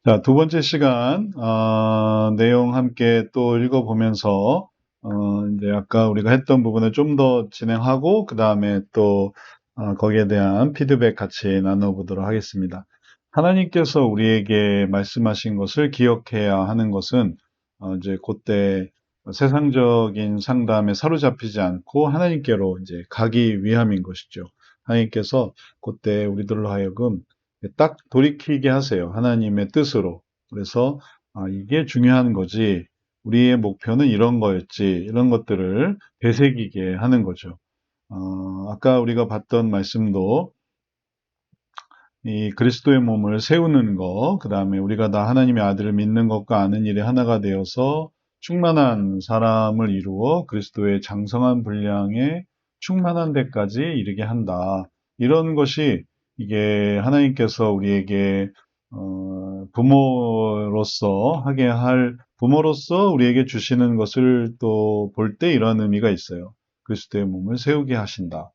자, 두 번째 시간, 내용 함께 또 읽어보면서, 이제 아까 우리가 했던 부분을 좀 더 진행하고, 그 다음에 또, 거기에 대한 피드백 같이 나눠보도록 하겠습니다. 하나님께서 우리에게 말씀하신 것을 기억해야 하는 것은, 이제 그때 세상적인 상담에 사로잡히지 않고 하나님께로 이제 가기 위함인 것이죠. 하나님께서 그때 우리들로 하여금 딱 돌이키게 하세요. 하나님의 뜻으로. 그래서 이게 중요한 거지. 우리의 목표는 이런 거였지. 이런 것들을 되새기게 하는 거죠. 아까 우리가 봤던 말씀도 이 그리스도의 몸을 세우는 것, 그 다음에 우리가 다 하나님의 아들을 믿는 것과 아는 일이 하나가 되어서 충만한 사람을 이루어 그리스도의 장성한 분량에 충만한 데까지 이르게 한다. 이런 것이 이게 하나님께서 우리에게 부모로서 하게 할 부모로서 우리에게 주시는 것을 또 볼 때 이런 의미가 있어요. 그리스도의 몸을 세우게 하신다.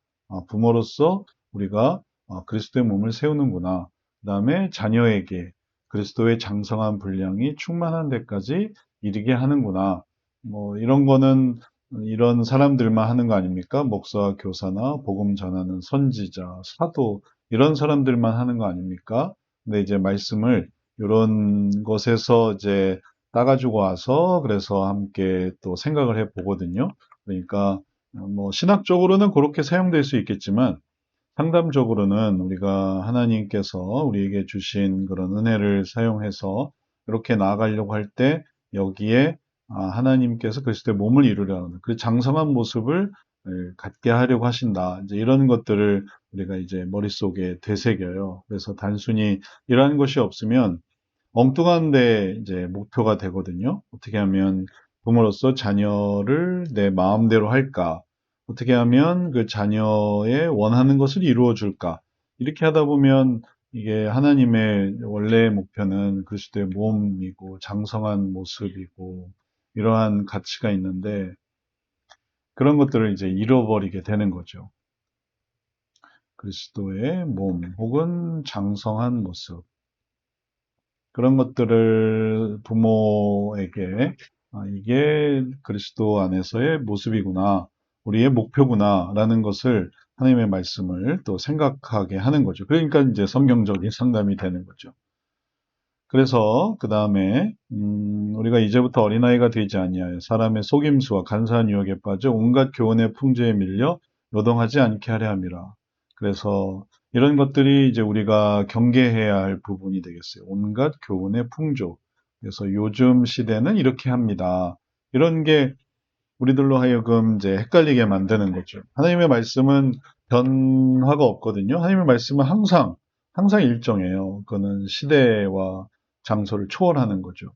부모로서 우리가 그리스도의 몸을 세우는구나. 그 다음에 자녀에게 그리스도의 장성한 분량이 충만한 데까지 이르게 하는구나. 뭐 이런 거는 이런 사람들만 하는 거 아닙니까? 목사와 교사나 복음 전하는 선지자, 사도 이런 사람들만 하는 거 아닙니까? 근데 이제 말씀을 이런 것에서 이제 따가지고 와서 그래서 함께 또 생각을 해 보거든요. 그러니까 뭐 신학적으로는 그렇게 사용될 수 있겠지만 상담적으로는 우리가 하나님께서 우리에게 주신 그런 은혜를 사용해서 이렇게 나아가려고 할 때 여기에 하나님께서 그리스도의 몸을 이루려는 그 장성한 모습을 갖게 하려고 하신다. 이제 이런 것들을 우리가 이제 머릿속에 되새겨요. 그래서 단순히 이러한 것이 없으면 엉뚱한데 이제 목표가 되거든요. 어떻게 하면 부모로서 자녀를 내 마음대로 할까? 어떻게 하면 그 자녀의 원하는 것을 이루어 줄까? 이렇게 하다 보면 이게 하나님의 원래의 목표는 그리스도의 몸이고 장성한 모습이고 이러한 가치가 있는데 그런 것들을 이제 잃어버리게 되는 거죠. 그리스도의 몸 혹은 장성한 모습. 그런 것들을 부모에게 이게 그리스도 안에서의 모습이구나, 우리의 목표구나라는 것을 하나님의 말씀을 또 생각하게 하는 거죠. 그러니까 이제 성경적인 상담이 되는 거죠. 그래서 그 다음에 우리가 이제부터 어린아이가 되지 아니하여 사람의 속임수와 간사한 유혹에 빠져 온갖 교훈의 풍조에 밀려 노동하지 않게 하려 함이라. 그래서 이런 것들이 이제 우리가 경계해야 할 부분이 되겠어요. 온갖 교훈의 풍조. 그래서 요즘 시대는 이렇게 합니다. 이런 게 우리들로 하여금 이제 헷갈리게 만드는 거죠. 하나님의 말씀은 변화가 없거든요. 하나님의 말씀은 항상 일정해요. 그거는 시대와 장소를 초월하는 거죠.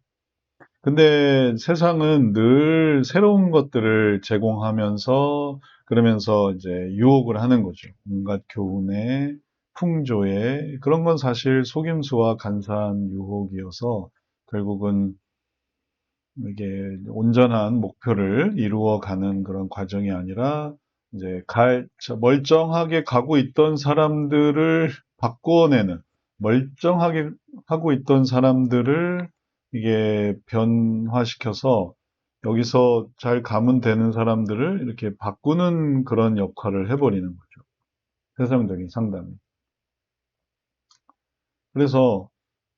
근데 세상은 늘 새로운 것들을 제공하면서 그러면서 이제 유혹을 하는 거죠. 온갖 교훈에 풍조에 그런 건 사실 속임수와 간사한 유혹이어서 결국은 이게 온전한 목표를 이루어가는 그런 과정이 아니라 이제 멀쩡하게 가고 있던 사람들을 바꿔내는 멀쩡하게 하고 있던 사람들을 이게 변화시켜서 여기서 잘 가면 되는 사람들을 이렇게 바꾸는 그런 역할을 해버리는 거죠. 세상적인 상담이. 그래서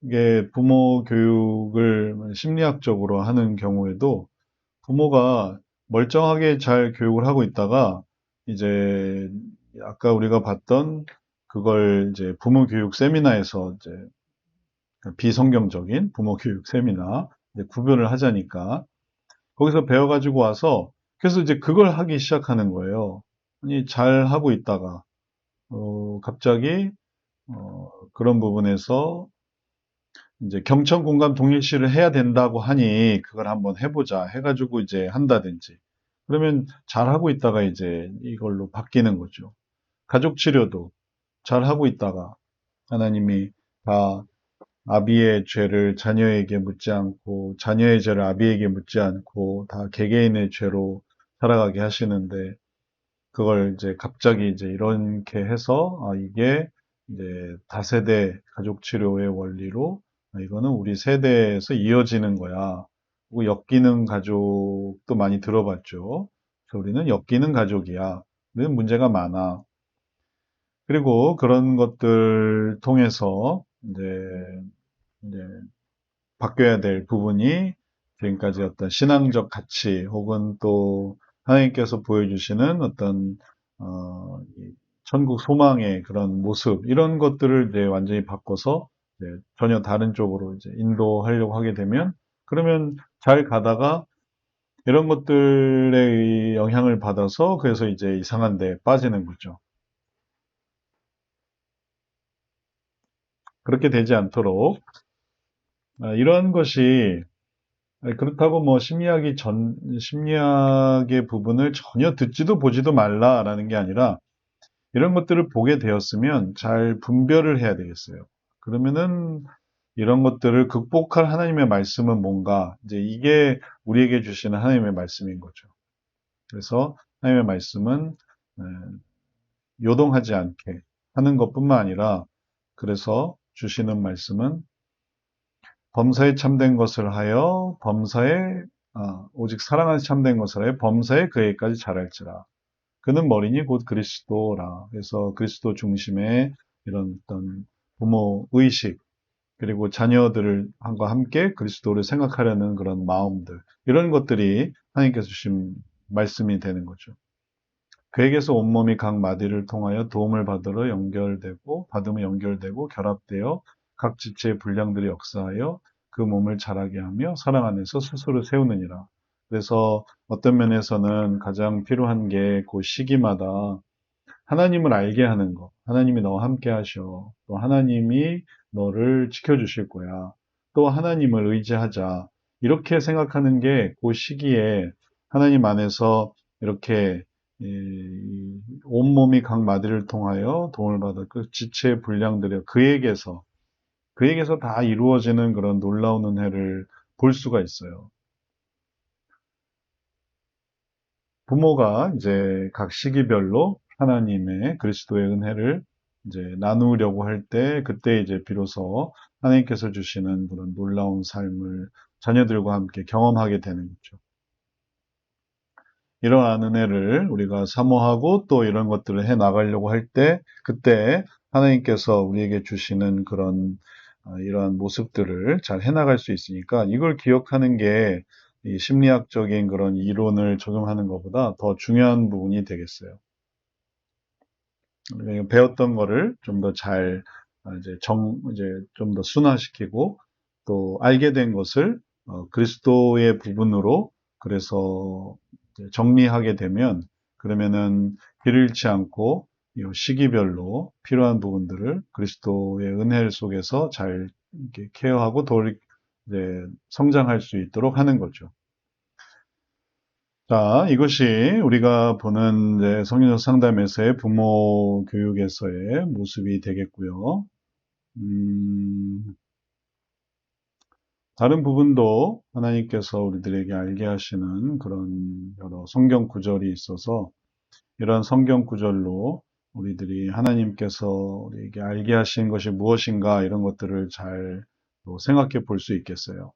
이게 부모 교육을 심리학적으로 하는 경우에도 부모가 멀쩡하게 잘 교육을 하고 있다가 이제 아까 우리가 봤던 그걸 이제 부모 교육 세미나에서 이제 비성경적인 부모 교육 세미나 이제 구별을 하자니까 거기서 배워가지고 와서 그래서 이제 그걸 하기 시작하는 거예요. 아니 잘 하고 있다가 갑자기 그런 부분에서 이제 경청 공감 동일시를 해야 된다고 하니 그걸 한번 해보자 해가지고 이제 한다든지 그러면 잘하고 있다가 이제 이걸로 바뀌는 거죠. 가족 치료도 잘하고 있다가 하나님이 다 아비의 죄를 자녀에게 묻지 않고 자녀의 죄를 아비에게 묻지 않고 다 개개인의 죄로 살아가게 하시는데 그걸 이제 갑자기 이제 이렇게 해서 이게 이제 다세대 가족 치료의 원리로 이거는 우리 세대에서 이어지는 거야. 그리고 엮이는 가족도 많이 들어봤죠. 그래서 우리는 엮이는 가족이야. 우리는 문제가 많아. 그리고 그런 것들 통해서 이제 바뀌어야 될 부분이 지금까지 어떤 신앙적 가치 혹은 또 하나님께서 보여주시는 어떤 이 천국 소망의 그런 모습 이런 것들을 이제 완전히 바꿔서 이제 전혀 다른 쪽으로 이제 인도하려고 하게 되면 그러면 잘 가다가 이런 것들의 영향을 받아서 그래서 이제 이상한 데 빠지는 거죠. 그렇게 되지 않도록 이런 것이 그렇다고 뭐 심리학의 부분을 전혀 듣지도 보지도 말라라는 게 아니라 이런 것들을 보게 되었으면 잘 분별을 해야 되겠어요. 그러면은 이런 것들을 극복할 하나님의 말씀은 뭔가 이제 이게 우리에게 주시는 하나님의 말씀인 거죠. 그래서 하나님의 말씀은 에, 요동하지 않게 하는 것뿐만 아니라 그래서 주시는 말씀은 범사에 참된 것을 하여 오직 사랑하는 참된 것을 하여 범사에 그에까지 자랄지라. 그는 머리니 곧 그리스도라. 그래서 그리스도 중심의 이런 어떤 부모 의식 그리고 자녀들과 함께 그리스도를 생각하려는 그런 마음들 이런 것들이 하나님께서 주신 말씀이 되는 거죠. 그에게서 온몸이 각 마디를 통하여 도움을 받으며 연결되고 결합되어 각 지체의 분량들이 역사하여 그 몸을 자라게 하며 사랑 안에서 스스로 세우느니라. 그래서 어떤 면에서는 가장 필요한 게 그 시기마다 하나님을 알게 하는 것. 하나님이 너와 함께 하셔. 또 하나님이 너를 지켜주실 거야. 또 하나님을 의지하자. 이렇게 생각하는 게 그 시기에 하나님 안에서 이렇게 온몸이 각 마디를 통하여 도움을 받아 그 지체의 분량들이 그에게서 다 이루어지는 그런 놀라운 은혜를 볼 수가 있어요. 부모가 이제 각 시기별로 하나님의 그리스도의 은혜를 이제 나누려고 할 때, 그때 이제 비로소 하나님께서 주시는 그런 놀라운 삶을 자녀들과 함께 경험하게 되는 거죠. 이러한 은혜를 우리가 사모하고 또 이런 것들을 해 나가려고 할 때, 그때 하나님께서 우리에게 주시는 그런 이러한 모습들을 잘 해나갈 수 있으니까 이걸 기억하는 게 이 심리학적인 그런 이론을 적용하는 것보다 더 중요한 부분이 되겠어요. 우리가 배웠던 거를 좀 더 잘, 이제 좀 더 순화시키고 또 알게 된 것을 그리스도의 부분으로 그래서 이제 정리하게 되면 그러면은 길을 잃지 않고 이 시기별로 필요한 부분들을 그리스도의 은혜 속에서 잘 이렇게 케어하고 이제 성장할 수 있도록 하는 거죠. 자, 이것이 우리가 보는 이제 성경적 상담에서의 부모 교육에서의 모습이 되겠고요. 음, 다른 부분도 하나님께서 우리들에게 알게 하시는 그런 여러 성경 구절이 있어서 이런 성경 구절로 우리들이 하나님께서 우리에게 알게 하신 것이 무엇인가 이런 것들을 잘 생각해 볼 수 있겠어요.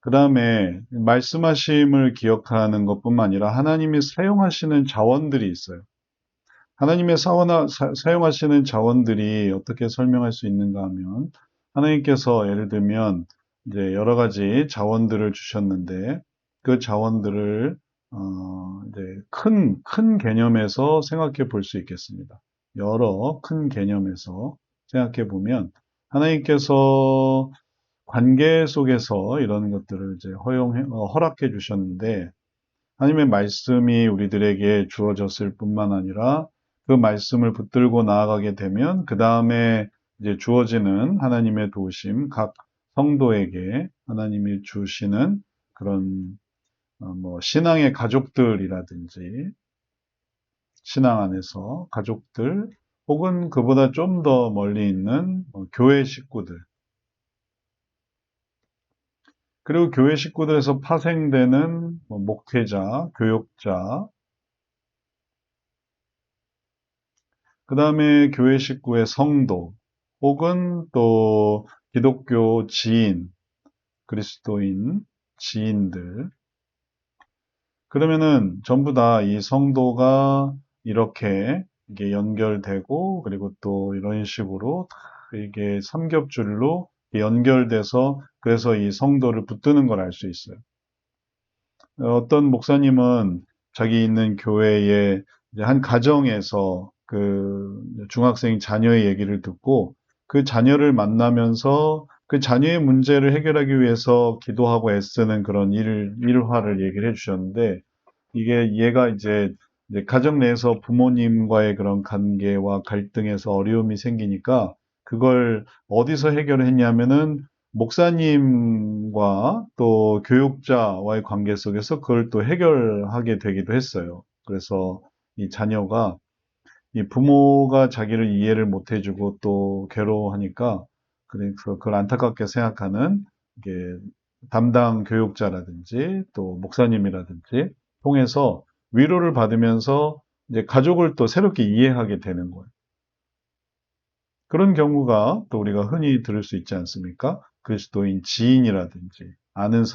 그 다음에 말씀하심을 기억하는 것뿐만 아니라 하나님이 사용하시는 자원들이 있어요. 하나님의 사용하시는 자원들이 어떻게 설명할 수 있는가 하면 하나님께서 예를 들면 이제 여러 가지 자원들을 주셨는데 그 자원들을 이제 큰 개념에서 생각해 볼 수 있겠습니다. 여러 큰 개념에서 생각해 보면 하나님께서 관계 속에서 이런 것들을 이제 허락해 주셨는데 하나님의 말씀이 우리들에게 주어졌을 뿐만 아니라 그 말씀을 붙들고 나아가게 되면 그 다음에 이제 주어지는 하나님의 도우심, 각 성도에게 하나님이 주시는 그런 뭐 신앙의 가족들이라든지 신앙 안에서 가족들 혹은 그보다 좀 더 멀리 있는 교회 식구들 그리고 교회 식구들에서 파생되는 목회자, 교역자 그 다음에 교회 식구의 성도, 혹은 또 기독교 지인, 그리스도인 지인들. 그러면은 전부 다 이 성도가 이렇게 이게 연결되고, 그리고 또 이런 식으로 다 이게 삼겹줄로 연결돼서 그래서 이 성도를 붙드는 걸 알 수 있어요. 어떤 목사님은 자기 있는 교회에 이제 한 가정에서 그 중학생 자녀의 얘기를 듣고 그 자녀를 만나면서 그 자녀의 문제를 해결하기 위해서 기도하고 애쓰는 그런 일화를 얘기를 해주셨는데, 이게 얘가 이제 가정 내에서 부모님과의 그런 관계와 갈등에서 어려움이 생기니까 그걸 어디서 해결을 했냐면은 목사님과 또 교육자와의 관계 속에서 그걸 또 해결하게 되기도 했어요. 그래서 이 자녀가 이 부모가 자기를 이해를 못 해주고 또 괴로워하니까 그래서 그걸 안타깝게 생각하는 이게 담당 교육자라든지 또 목사님이라든지 통해서 위로를 받으면서 이제 가족을 또 새롭게 이해하게 되는 거예요. 그런 경우가 또 우리가 흔히 들을 수 있지 않습니까? 그리스도인 지인이라든지 아는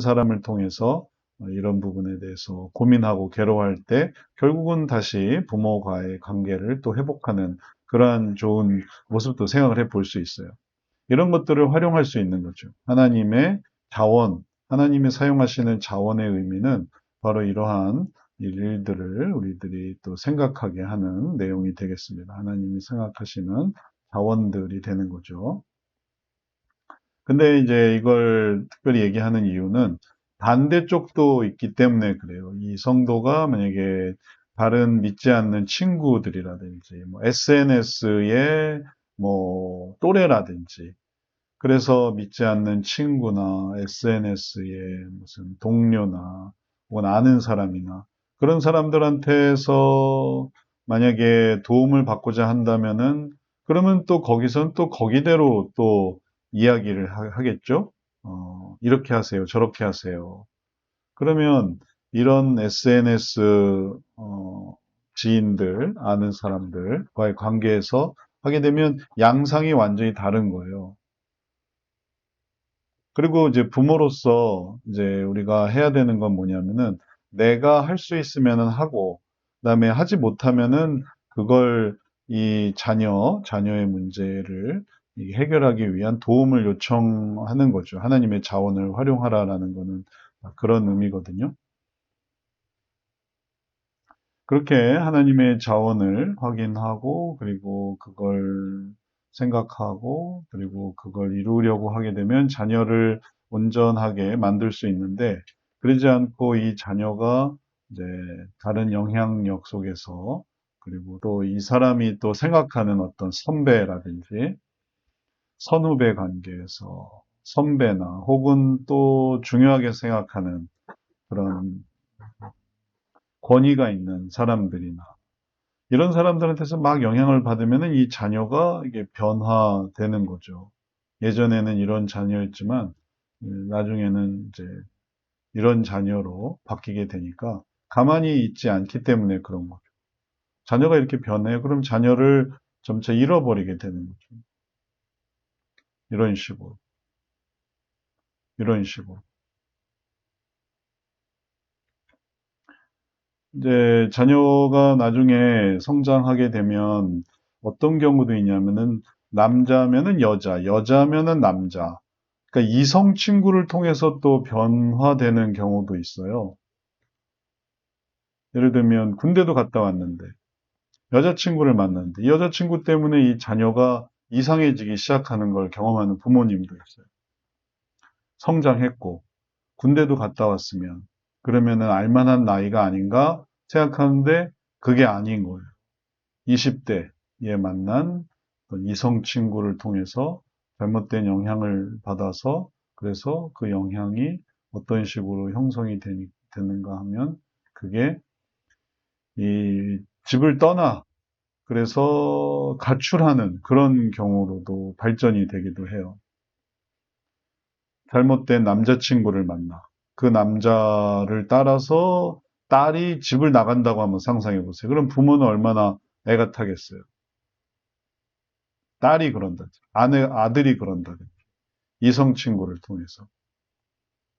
사람을 통해서 이런 부분에 대해서 고민하고 괴로워할 때 결국은 다시 부모와의 관계를 또 회복하는 그러한 좋은 모습도 생각을 해볼 수 있어요. 이런 것들을 활용할 수 있는 거죠. 하나님의 자원, 하나님이 사용하시는 자원의 의미는 바로 이러한 일들을 우리들이 또 생각하게 하는 내용이 되겠습니다. 하나님이 생각하시는 자원들이 되는 거죠. 근데 이제 이걸 특별히 얘기하는 이유는 반대쪽도 있기 때문에 그래요. 이 성도가 만약에 다른 믿지 않는 친구들이라든지, 뭐 SNS의 뭐 또래라든지, 그래서 믿지 않는 친구나 SNS의 무슨 동료나 혹은 아는 사람이나 그런 사람들한테서 만약에 도움을 받고자 한다면은 그러면 또 거기선 또 거기대로 또 이야기를 하겠죠. 이렇게 하세요, 저렇게 하세요. 그러면 이런 SNS 지인들, 아는 사람들과의 관계에서 하게 되면 양상이 완전히 다른 거예요. 그리고 이제 부모로서 이제 우리가 해야 되는 건 뭐냐면은 내가 할 수 있으면은 하고, 그다음에 하지 못하면은 그걸 이 자녀의 문제를 해결하기 위한 도움을 요청하는 거죠. 하나님의 자원을 활용하라라는 거는 그런 의미거든요. 그렇게 하나님의 자원을 확인하고, 그리고 그걸 생각하고, 그리고 그걸 이루려고 하게 되면 자녀를 온전하게 만들 수 있는데, 그러지 않고 이 자녀가 이제 다른 영향력 속에서, 그리고 또 이 사람이 또 생각하는 어떤 선배라든지 선후배 관계에서 선배나 혹은 또 중요하게 생각하는 그런 권위가 있는 사람들이나 이런 사람들한테서 막 영향을 받으면 이 자녀가 이게 변화되는 거죠. 예전에는 이런 자녀였지만 나중에는 이제 이런 자녀로 바뀌게 되니까 가만히 있지 않기 때문에 그런 거죠. 자녀가 이렇게 변해요. 그럼 자녀를 점차 잃어버리게 되는 거죠. 이런 식으로, 이런 식으로. 이제 자녀가 나중에 성장하게 되면 어떤 경우도 있냐면은 남자면은 여자, 여자면은 남자. 그러니까 이성 친구를 통해서 또 변화되는 경우도 있어요. 예를 들면 군대도 갔다 왔는데 여자친구를 만났는데 이 여자친구 때문에 이 자녀가 이상해지기 시작하는 걸 경험하는 부모님도 있어요. 성장했고 군대도 갔다 왔으면 그러면은 알만한 나이가 아닌가 생각하는데 그게 아닌 거예요. 20대에 만난 이성 친구를 통해서 잘못된 영향을 받아서 그래서 그 영향이 어떤 식으로 형성이 되는가 하면 그게 이 집을 떠나 그래서 가출하는 그런 경우로도 발전이 되기도 해요. 잘못된 남자친구를 만나 그 남자를 따라서 딸이 집을 나간다고 한번 상상해 보세요. 그럼 부모는 얼마나 애가 타겠어요. 딸이 그런다든지, 아들이 그런다든지, 이성 친구를 통해서,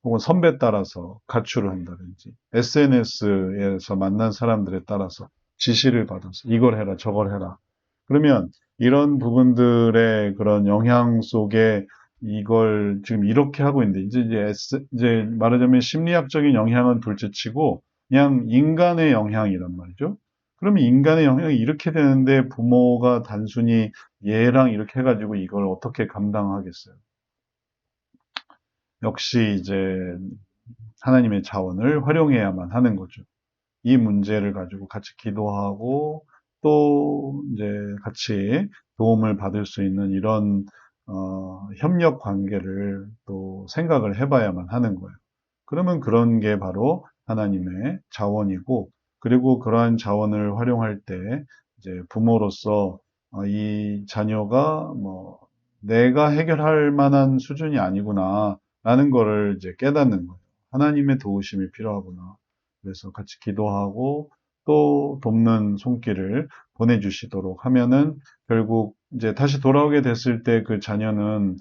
혹은 선배 따라서 가출을 한다든지, SNS에서 만난 사람들에 따라서 지시를 받아서 이걸 해라, 저걸 해라. 그러면 이런 부분들의 그런 영향 속에 이걸 지금 이렇게 하고 있는데, 이제 말하자면 심리학적인 영향은 둘째치고, 그냥 인간의 영향이란 말이죠. 그러면 인간의 영향이 이렇게 되는데 부모가 단순히 얘랑 이렇게 해가지고 이걸 어떻게 감당하겠어요? 역시 이제 하나님의 자원을 활용해야만 하는 거죠. 이 문제를 가지고 같이 기도하고 또 이제 같이 도움을 받을 수 있는 이런 협력 관계를 또 생각을 해봐야만 하는 거예요. 그러면 그런 게 바로 하나님의 자원이고, 그리고 그러한 자원을 활용할 때 이제 부모로서 이 자녀가 뭐 내가 해결할 만한 수준이 아니구나라는 거를 이제 깨닫는 거예요. 하나님의 도우심이 필요하구나. 그래서 같이 기도하고 또 돕는 손길을 보내주시도록 하면은 결국 이제 다시 돌아오게 됐을 때 그 자녀는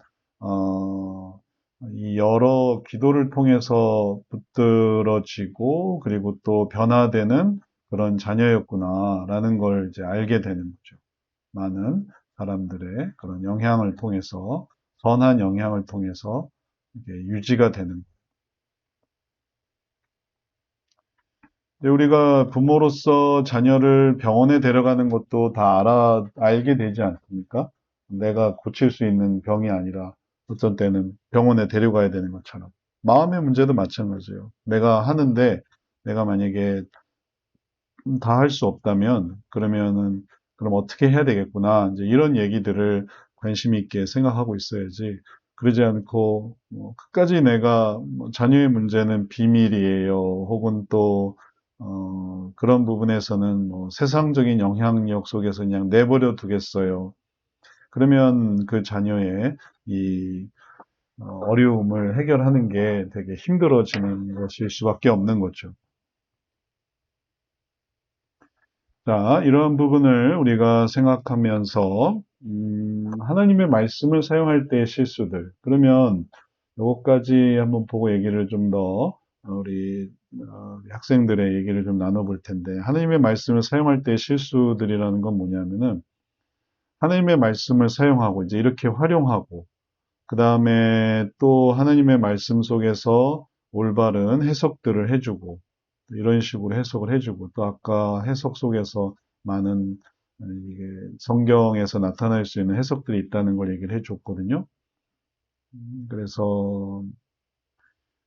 이 여러 기도를 통해서 붙들어지고 그리고 또 변화되는 그런 자녀였구나라는 걸 이제 알게 되는 거죠. 많은 사람들의 그런 영향을 통해서 선한 영향을 통해서 이게 유지가 되는. 우리가 부모로서 자녀를 병원에 데려가는 것도 다 알게 되지 않습니까? 내가 고칠 수 있는 병이 아니라 어떤 때는 병원에 데려가야 되는 것처럼. 마음의 문제도 마찬가지예요. 내가 하는데 내가 만약에 다 할 수 없다면 그러면은 그럼 어떻게 해야 되겠구나. 이제 이런 얘기들을 관심 있게 생각하고 있어야지. 그러지 않고 뭐 끝까지 내가 뭐 자녀의 문제는 비밀이에요. 혹은 또 그런 부분에서는 뭐 세상적인 영향력 속에서 그냥 내버려 두겠어요. 그러면 그 자녀의 이 어려움을 해결하는 게 되게 힘들어지는 것일 수밖에 없는 거죠. 자, 이러한 부분을 우리가 생각하면서, 하나님의 말씀을 사용할 때의 실수들. 그러면, 요것까지 한번 보고 얘기를 좀 더, 우리 학생들의 얘기를 좀 나눠볼 텐데, 하나님의 말씀을 사용할 때의 실수들이라는 건 뭐냐면은, 하나님의 말씀을 사용하고, 이제 이렇게 활용하고, 그 다음에 또 하나님의 말씀 속에서 올바른 해석들을 해주고, 이런 식으로 해석을 해주고, 또 아까 해석 속에서 많은 이게 성경에서 나타날 수 있는 해석들이 있다는 걸 얘기를 해줬거든요. 그래서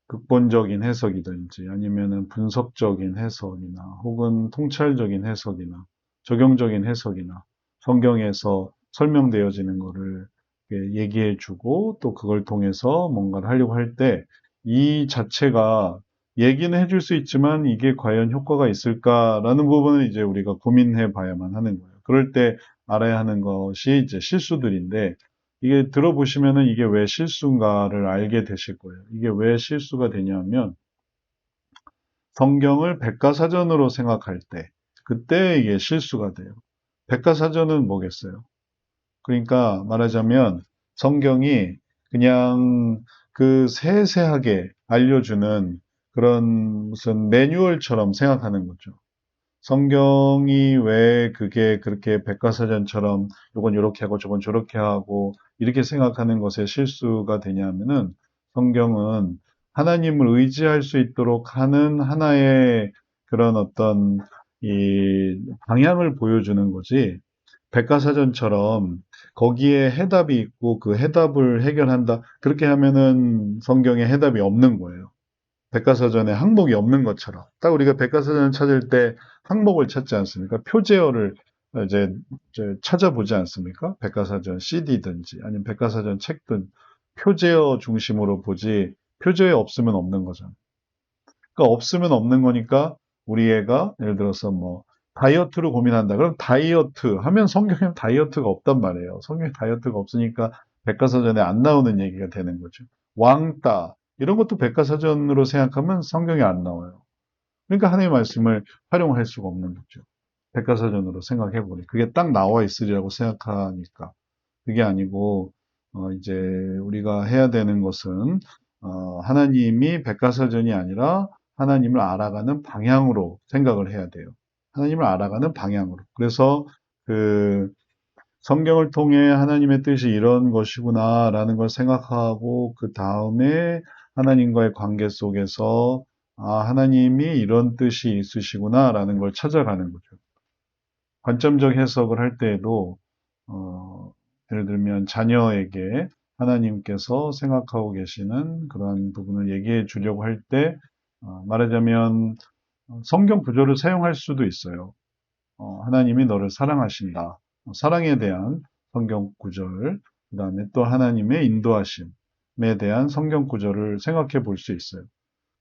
극본적인 해석이든지 아니면은 분석적인 해석이나 혹은 통찰적인 해석이나 적용적인 해석이나 성경에서 설명되어지는 거를 얘기해 주고 또 그걸 통해서 뭔가를 하려고 할 때 이 자체가 얘기는 해줄 수 있지만 이게 과연 효과가 있을까라는 부분은 이제 우리가 고민해 봐야만 하는 거예요. 그럴 때 알아야 하는 것이 이제 실수들인데 이게 들어보시면은 이게 왜 실수인가를 알게 되실 거예요. 이게 왜 실수가 되냐면 성경을 백과사전으로 생각할 때 그때 이게 실수가 돼요. 백과사전은 뭐겠어요? 그러니까 말하자면 성경이 그냥 그 세세하게 알려주는 그런 무슨 매뉴얼처럼 생각하는 거죠. 성경이 왜 그게 그렇게 백과사전처럼 요건 요렇게 하고 저건 저렇게 하고 이렇게 생각하는 것에 실수가 되냐면은 성경은 하나님을 의지할 수 있도록 하는 하나의 그런 어떤 이 방향을 보여주는 거지 백과사전처럼 거기에 해답이 있고 그 해답을 해결한다. 그렇게 하면은 성경에 해답이 없는 거예요. 백과사전에 항목이 없는 것처럼. 딱 우리가 백과사전을 찾을 때 항목을 찾지 않습니까? 표제어를 이제 찾아보지 않습니까? 백과사전 CD든지 아니면 백과사전 책든 표제어 중심으로 보지 표제어 없으면 없는 거잖아요. 그러니까 없으면 없는 거니까 우리 애가 예를 들어서 뭐 다이어트를 고민한다. 그럼 다이어트 하면 성경에 다이어트가 없단 말이에요. 성경에 다이어트가 없으니까 백과사전에 안 나오는 얘기가 되는 거죠. 왕따 이런 것도 백과사전으로 생각하면 성경에 안 나와요. 그러니까 하나님의 말씀을 활용할 수가 없는 거죠. 백과사전으로 생각해 보니 그게 딱 나와 있으리라고 생각하니까. 그게 아니고, 이제 우리가 해야 되는 것은, 하나님이 백과사전이 아니라 하나님을 알아가는 방향으로 생각을 해야 돼요. 하나님을 알아가는 방향으로. 그래서 그 성경을 통해 하나님의 뜻이 이런 것이구나라는 걸 생각하고 그 다음에 하나님과의 관계 속에서 하나님이 이런 뜻이 있으시구나라는 걸 찾아가는 거죠. 관점적 해석을 할 때에도 예를 들면 자녀에게 하나님께서 생각하고 계시는 그런 부분을 얘기해 주려고 할 때 말하자면 성경 구조를 사용할 수도 있어요. 하나님이 너를 사랑하신다. 사랑에 대한 성경 구절, 그 다음에 또 하나님의 인도하심에 대한 성경 구절을 생각해 볼 수 있어요.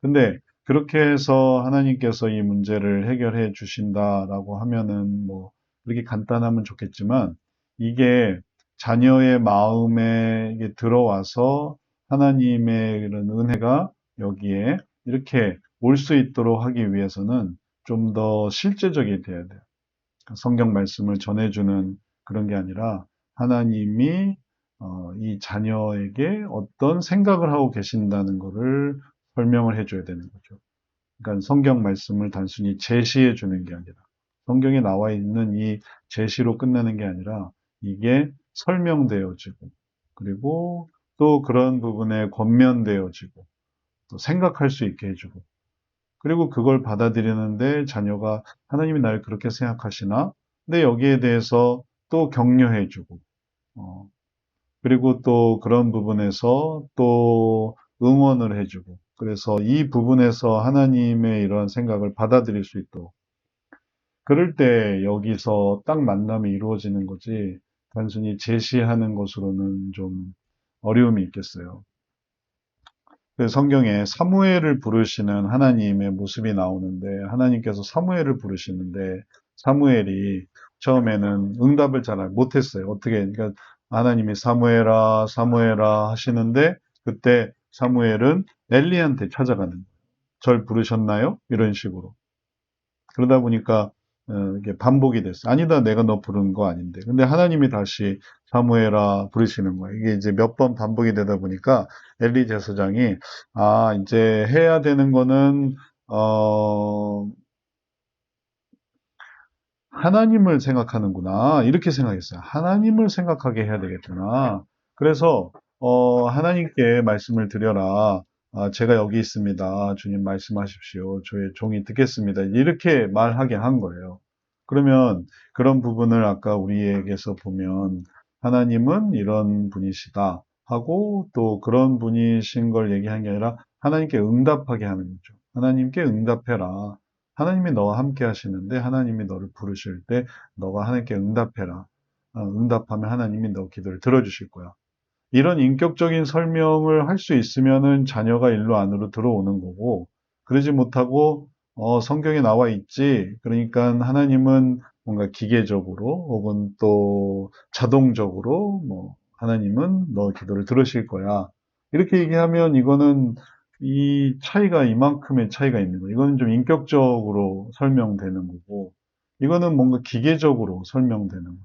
근데 그렇게 해서 하나님께서 이 문제를 해결해 주신다라고 하면은 뭐 그렇게 간단하면 좋겠지만 이게 자녀의 마음에 이게 들어와서 하나님의 그런 은혜가 여기에 이렇게 올 수 있도록 하기 위해서는 좀 더 실제적이 돼야 돼요. 성경 말씀을 전해주는 그런 게 아니라 하나님이 이 자녀에게 어떤 생각을 하고 계신다는 것을 설명을 해줘야 되는 거죠. 그러니까 성경 말씀을 단순히 제시해 주는 게 아니라 성경에 나와 있는 이 제시로 끝나는 게 아니라 이게 설명되어지고 그리고 또 그런 부분에 권면되어지고 또 생각할 수 있게 해주고 그리고 그걸 받아들이는데 자녀가 하나님이 날 그렇게 생각하시나? 근데 여기에 대해서 또 격려해주고, 어, 그리고 또 그런 부분에서 또 응원을 해주고, 그래서 이 부분에서 하나님의 이런 생각을 받아들일 수 있도록. 그럴 때 여기서 딱 만남이 이루어지는 거지, 단순히 제시하는 것으로는 좀 어려움이 있겠어요. 그래서 성경에 사무엘을 부르시는 하나님의 모습이 나오는데 하나님께서 사무엘을 부르시는데 사무엘이 처음에는 응답을 잘 못했어요. 어떻게 그러니까 하나님이 사무엘아 사무엘아 하시는데 그때 사무엘은 엘리한테 찾아가는 거예요. 절 부르셨나요? 이런 식으로. 그러다 보니까 이게 반복이 됐어요. 아니다, 내가 너 부른 거 아닌데. 근데 하나님이 다시 사무엘아 부르시는 거예요. 이게 이제 몇 번 반복이 되다 보니까 엘리 제사장이 이제 해야 되는 거는 어, 하나님을 생각하는구나. 이렇게 생각했어요. 하나님을 생각하게 해야 되겠구나. 그래서 하나님께 말씀을 드려라. 제가 여기 있습니다. 주님 말씀하십시오. 저의 종이 듣겠습니다. 이렇게 말하게 한 거예요. 그러면 그런 부분을 아까 우리에게서 보면 하나님은 이런 분이시다 하고 또 그런 분이신 걸 얘기한 게 아니라 하나님께 응답하게 하는 거죠. 하나님께 응답해라. 하나님이 너와 함께 하시는데 하나님이 너를 부르실 때 너가 하나님께 응답해라. 응답하면 하나님이 너 기도를 들어주실 거야. 이런 인격적인 설명을 할 수 있으면은 자녀가 일로 안으로 들어오는 거고, 그러지 못하고, 성경에 나와 있지. 그러니까 하나님은 뭔가 기계적으로 혹은 또 자동적으로 하나님은 너 기도를 들으실 거야. 이렇게 얘기하면 이거는 이 차이가 이만큼의 차이가 있는 거예요. 이거는 좀 인격적으로 설명되는 거고, 이거는 뭔가 기계적으로 설명되는 거예요.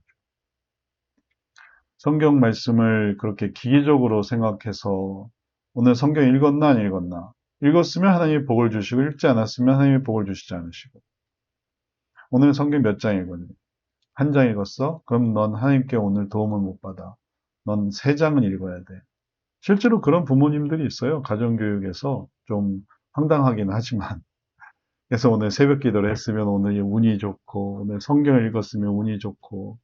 성경 말씀을 그렇게 기계적으로 생각해서 오늘 성경 읽었나 안 읽었나? 읽었으면 하나님이 복을 주시고 읽지 않았으면 하나님이 복을 주시지 않으시고 오늘 성경 몇 장 읽었니? 한 장 읽었어? 그럼 넌 하나님께 오늘 도움을 못 받아. 넌 세 장은 읽어야 돼. 실제로 그런 부모님들이 있어요. 가정교육에서 좀 황당하긴 하지만 그래서 오늘 새벽 기도를 했으면 오늘 운이 좋고 오늘 성경을 읽었으면 운이 좋고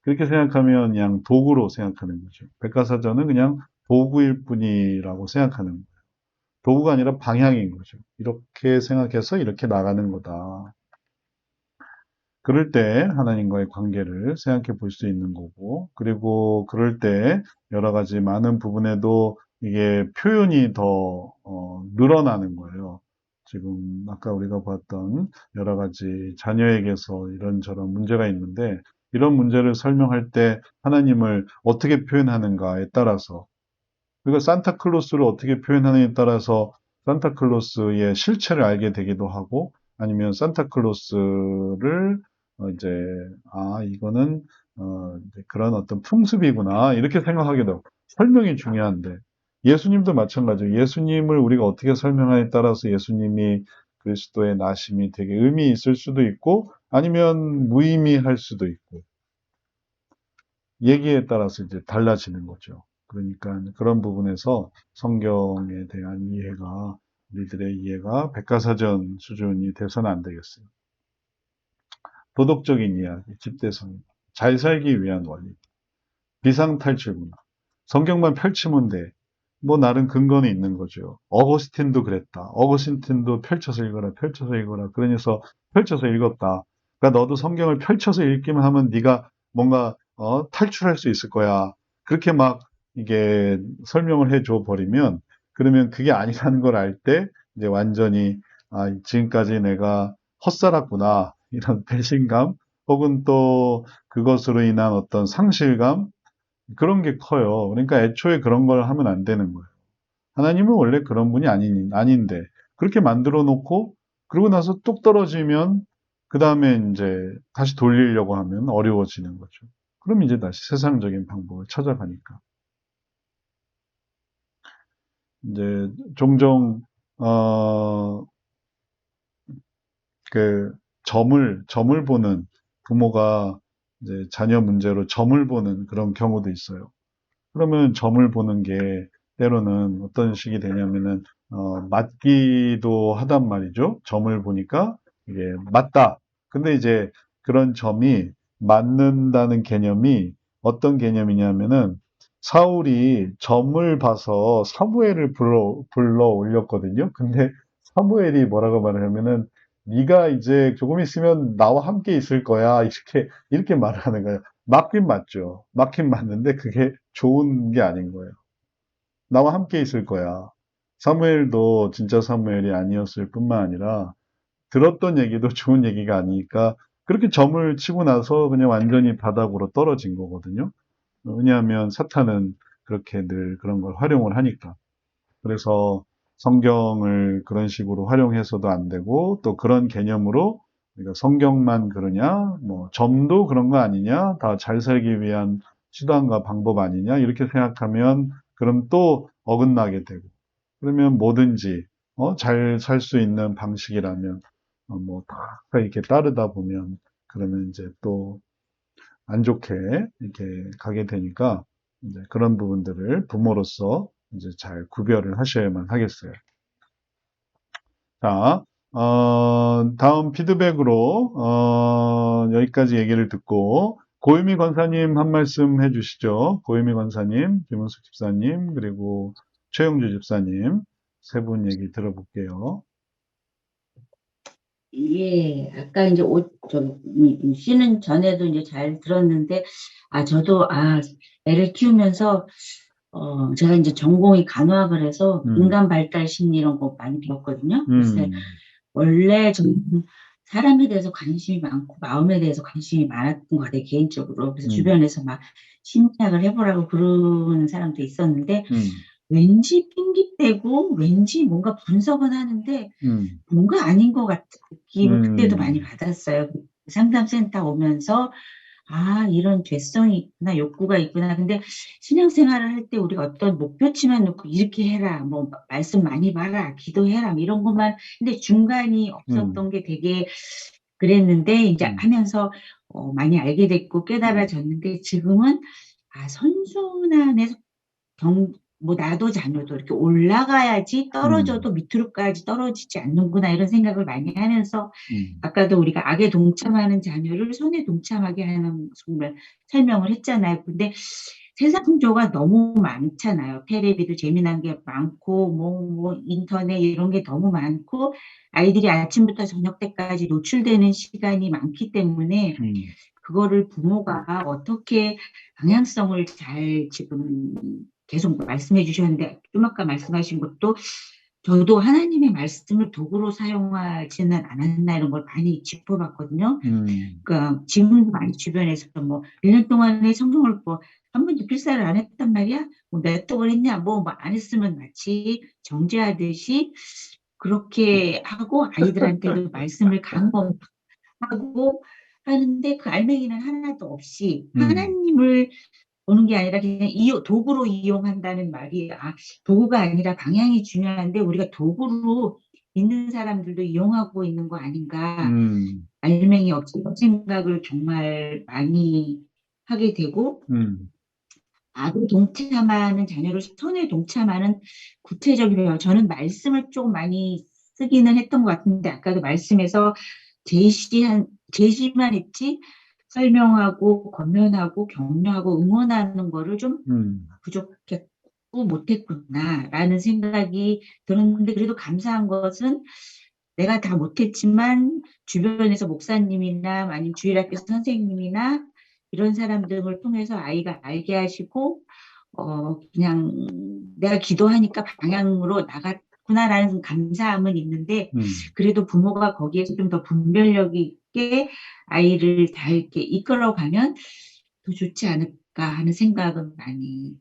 그렇게 생각하면 그냥 도구로 생각하는 거죠. 백과사전은 그냥 도구일 뿐이라고 생각하는 거예요. 도구가 아니라 방향인 거죠. 이렇게 생각해서 이렇게 나가는 거다. 그럴 때 하나님과의 관계를 생각해 볼 수 있는 거고, 그리고 그럴 때 여러 가지 많은 부분에도 이게 표현이 더 늘어나는 거예요. 지금 아까 우리가 봤던 여러 가지 자녀에게서 이런저런 문제가 있는데, 이런 문제를 설명할 때 하나님을 어떻게 표현하는가에 따라서, 그리고 산타클로스를 어떻게 표현하느냐에 따라서 산타클로스의 실체를 알게 되기도 하고, 아니면 산타클로스를 이제 이거는 이제 그런 어떤 풍습이구나 이렇게 생각하게 되고 설명이 중요한데 예수님도 마찬가지예요. 예수님을 우리가 어떻게 설명하냐에 따라서 예수님이 그리스도의 나심이 되게 의미 있을 수도 있고 아니면 무의미할 수도 있고 얘기에 따라서 이제 달라지는 거죠. 그러니까 그런 부분에서 성경에 대한 이해가 우리들의 이해가 백과사전 수준이 돼서는 안 되겠어요. 도덕적인 이야기, 집대성, 잘 살기 위한 원리, 비상탈출구나. 성경만 펼치면 돼. 뭐 나름 근거는 있는 거죠. 어거스틴도 그랬다. 어거스틴도 펼쳐서 읽어라, 펼쳐서 읽어라. 그러면서 펼쳐서 읽었다. 그러니까 너도 성경을 펼쳐서 읽기만 하면 네가 뭔가 탈출할 수 있을 거야. 그렇게 막 이게 설명을 해줘 버리면 그러면 그게 아니라는 걸 알 때 이제 완전히 지금까지 내가 헛살았구나 이런 배신감 혹은 또 그것으로 인한 어떤 상실감 그런 게 커요. 그러니까 애초에 그런 걸 하면 안 되는 거예요. 하나님은 원래 그런 분이 아닌데, 그렇게 만들어 놓고, 그러고 나서 뚝 떨어지면, 그 다음에 이제 다시 돌리려고 하면 어려워지는 거죠. 그럼 이제 다시 세상적인 방법을 찾아가니까. 이제 종종, 어, 그, 점을 보는 부모가 이제 자녀 문제로 점을 보는 그런 경우도 있어요. 그러면 점을 보는 게 때로는 어떤 식이 되냐면은 맞기도 하단 말이죠. 점을 보니까 이게 맞다. 근데 이제 그런 점이 맞는다는 개념이 어떤 개념이냐면은 사울이 점을 봐서 사무엘을 불러 올렸거든요. 근데 사무엘이 뭐라고 말하냐면은 네가 이제 조금 있으면 나와 함께 있을 거야. 이렇게 말을 하는 거예요. 맞긴 맞죠. 맞긴 맞는데 그게 좋은 게 아닌 거예요. 나와 함께 있을 거야. 사무엘도 진짜 사무엘이 아니었을 뿐만 아니라 들었던 얘기도 좋은 얘기가 아니니까 그렇게 점을 치고 나서 그냥 완전히 바닥으로 떨어진 거거든요. 왜냐하면 사탄은 그렇게 늘 그런 걸 활용을 하니까. 그래서 성경을 그런 식으로 활용해서도 안 되고 또 그런 개념으로 우리가 성경만 그러냐, 뭐 점도 그런 거 아니냐, 다 잘 살기 위한 수단과 방법 아니냐 이렇게 생각하면 그럼 또 어긋나게 되고 그러면 뭐든지 잘 살 수 있는 방식이라면 뭐다 이렇게 따르다 보면 그러면 이제 또 안 좋게 이렇게 가게 되니까 이제 그런 부분들을 부모로서 이제 잘 구별을 하셔야만 하겠어요. 자, 다음 피드백으로 여기까지 얘기를 듣고 고유미 권사님 한 말씀 해주시죠. 고유미 권사님, 김은숙 집사님, 그리고 최영주 집사님 세 분 얘기 들어볼게요. 예, 아까 이제 씨는 전에도 이제 잘 들었는데, 저도, 애를 키우면서, 제가 이제 전공이 간호학을 해서 인간 발달 심리 이런 거 많이 배웠거든요. 그래서 원래 저는 사람에 대해서 관심이 많고, 마음에 대해서 관심이 많았던 것 같아요, 개인적으로. 그래서 주변에서 막 심리학을 해보라고 그러는 사람도 있었는데, 왠지 핑계대고, 왠지 뭔가 분석은 하는데, 뭔가 아닌 것 같은 느낌을 그때도 많이 받았어요. 상담센터 오면서, 이런 죄성이 있구나, 욕구가 있구나. 근데 신앙생활을 할 때 우리가 어떤 목표치만 놓고 이렇게 해라, 뭐, 말씀 많이 봐라, 기도해라, 뭐 이런 것만, 근데 중간이 없었던 게 되게 그랬는데, 이제 하면서 많이 알게 됐고 깨달아졌는데, 지금은, 선순환의 뭐, 나도 자녀도 이렇게 올라가야지 떨어져도 밑으로까지 떨어지지 않는구나, 이런 생각을 많이 하면서, 아까도 우리가 악에 동참하는 자녀를 선에 동참하게 하는 정말 설명을 했잖아요. 근데 세상 풍조가 너무 많잖아요. 테레비도 재미난 게 많고, 뭐, 인터넷 이런 게 너무 많고, 아이들이 아침부터 저녁 때까지 노출되는 시간이 많기 때문에, 그거를 부모가 어떻게 방향성을 잘 지금 계속 말씀해 주셨는데, 좀 아까 말씀하신 것도 저도 하나님의 말씀을 도구로 사용하지는 않았나 이런 걸 많이 짚어봤거든요. 그러니까 지금도 많이 주변에서 뭐 1년 동안에 성경을 뭐 한 번도 필사를 안 했단 말이야? 뭐 몇 독을 했냐? 뭐 안 했으면 마치 정죄하듯이 그렇게 하고 아이들한테도 말씀을 강권하고 하는데 그 알맹이는 하나도 없이 음, 하나님을 보는 게 아니라 그냥 도구로 이용한다는 말이, 도구가 아니라 방향이 중요한데 우리가 도구로 있는 사람들도 이용하고 있는 거 아닌가. 음, 알맹이 없이 생각을 정말 많이 하게 되고, 음, 동참하는 자녀를 손에 동참하는 구체적이에요. 저는 말씀을 좀 많이 쓰기는 했던 것 같은데 아까도 말씀에서 제시만 했지 설명하고 권면하고 격려하고 응원하는 거를 좀 음, 부족했고 못했구나라는 생각이 들었는데, 그래도 감사한 것은 내가 다 못했지만 주변에서 목사님이나 아니면 주일학교 선생님이나 이런 사람들을 통해서 아이가 알게 하시고, 그냥 내가 기도하니까 방향으로 나갔구나라는 감사함은 있는데, 음. 그래도 부모가 거기에서 좀 더 분별력 있게 아이를 다 이렇게 이끌어가면 더 좋지 않을까 하는 생각은 많이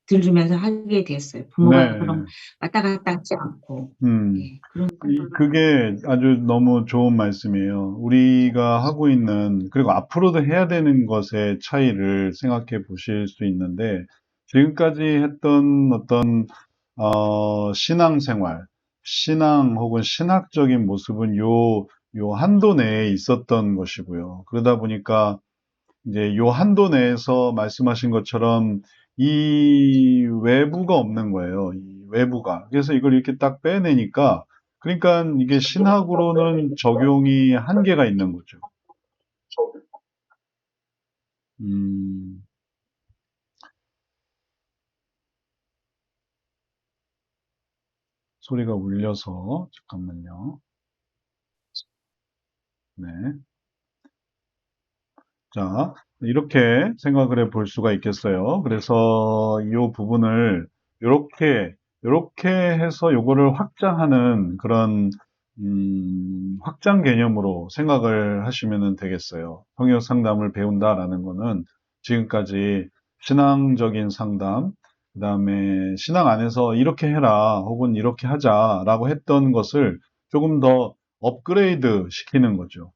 들으면서 하게 됐어요. 부모가 그런 네. 왔다 갔다 하지 않고. 음. 예, 그런 그게 아주 너무 좋은 말씀이에요. 우리가 하고 있는, 그리고 앞으로도 해야 되는 것의 차이를 생각해 보실 수 있는데, 지금까지 했던 어떤, 신앙생활, 신앙 혹은 신학적인 모습은 요 한도 내에 있었던 것이고요. 그러다 보니까 이제 요 한도 내에서 말씀하신 것처럼 이 외부가 없는 거예요. 이 외부가. 그래서 이걸 이렇게 딱 빼내니까 그러니까 이게 신학으로는 적용이 한계가 있는 거죠. 음, 소리가 울려서 잠깐만요. 네. 자, 이렇게 생각을 해 볼 수가 있겠어요. 그래서 이 부분을 이렇게, 이렇게 해서 요거를 확장하는 그런, 확장 개념으로 생각을 하시면 되겠어요. 성역 상담을 배운다라는 거는 지금까지 신앙적인 상담, 그 다음에 신앙 안에서 이렇게 해라, 혹은 이렇게 하자라고 했던 것을 조금 더 업그레이드 시키는 거죠.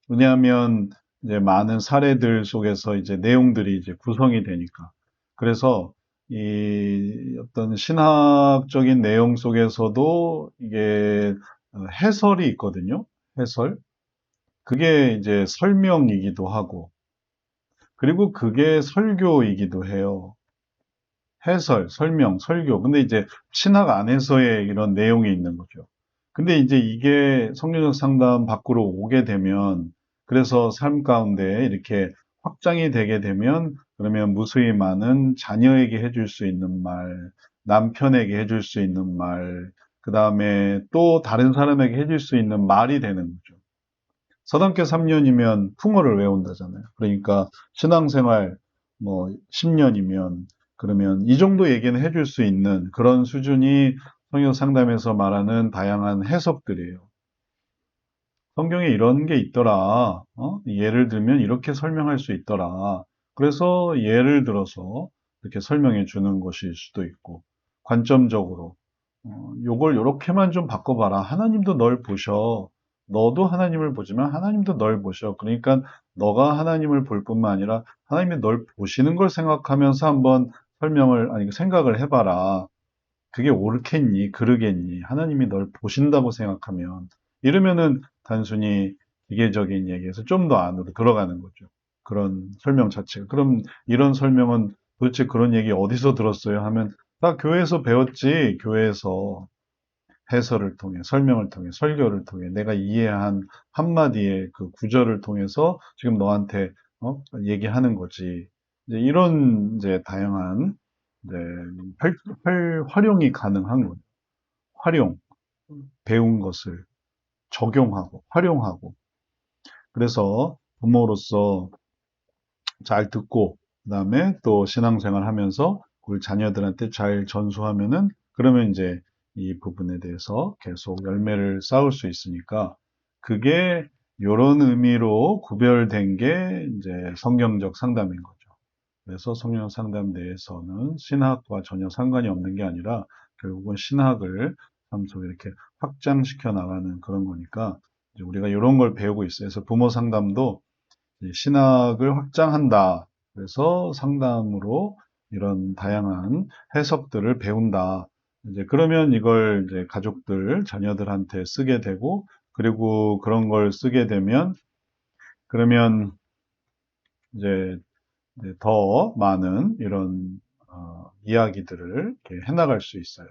왜냐하면 이제 많은 사례들 속에서 이제 내용들이 이제 구성이 되니까. 그래서 이 어떤 신학적인 내용 속에서도 이게 해설이 있거든요. 해설. 그게 이제 설명이기도 하고, 그리고 그게 설교이기도 해요. 해설, 설명, 설교. 근데 이제 신학 안에서의 이런 내용이 있는 거죠. 근데 이제 이게 성경적 상담 밖으로 오게 되면, 그래서 삶 가운데 이렇게 확장이 되게 되면, 그러면 무수히 많은 자녀에게 해줄 수 있는 말, 남편에게 해줄 수 있는 말, 그 다음에 또 다른 사람에게 해줄 수 있는 말이 되는 거죠. 서당계 3년이면 풍어를 외운다잖아요. 그러니까 신앙생활 뭐 10년이면 그러면 이 정도 얘기는 해줄 수 있는 그런 수준이 성경 상담에서 말하는 다양한 해석들이에요. 성경에 이런 게 있더라. 예를 들면 이렇게 설명할 수 있더라. 그래서 예를 들어서 이렇게 설명해 주는 것일 수도 있고, 관점적으로, 요걸 요렇게만 좀 바꿔봐라. 하나님도 널 보셔. 너도 하나님을 보지만 하나님도 널 보셔. 그러니까 너가 하나님을 볼 뿐만 아니라 하나님이 널 보시는 걸 생각하면서 한번 아니, 생각을 해봐라. 그게 옳겠니? 그르겠니? 하나님이 널 보신다고 생각하면 이러면은 단순히 기계적인 얘기에서 좀 더 안으로 들어가는 거죠. 그런 설명 자체가. 그럼 이런 설명은 도대체 그런 얘기 어디서 들었어요? 하면 다 교회에서 배웠지. 교회에서 해설을 통해, 설명을 통해, 설교를 통해 내가 이해한 한마디의 그 구절을 통해서 지금 너한테 얘기하는 거지. 이제 이런 이제 다양한 이제 활용이 가능한 거예요. 활용, 배운 것을 적용하고 활용하고. 그래서 부모로서 잘 듣고 그다음에 또 신앙생활 하면서 그걸 자녀들한테 잘 전수하면은 그러면 이제 이 부분에 대해서 계속 열매를 쌓을 수 있으니까 그게 요런 의미로 구별된 게 이제 성경적 상담인 거죠. 그래서 성경 상담 내에서는 신학과 전혀 상관이 없는 게 아니라 결국은 신학을 삶 속에 이렇게 확장시켜 나가는 그런 거니까 이제 우리가 이런 걸 배우고 있어요. 그래서 부모 상담도 신학을 확장한다. 그래서 상담으로 이런 다양한 해석들을 배운다. 이제 그러면 이걸 이제 가족들, 자녀들한테 쓰게 되고, 그리고 그런 걸 쓰게 되면, 그러면 이제 더 많은 이런 이야기들을 이렇게 해나갈 수 있어요.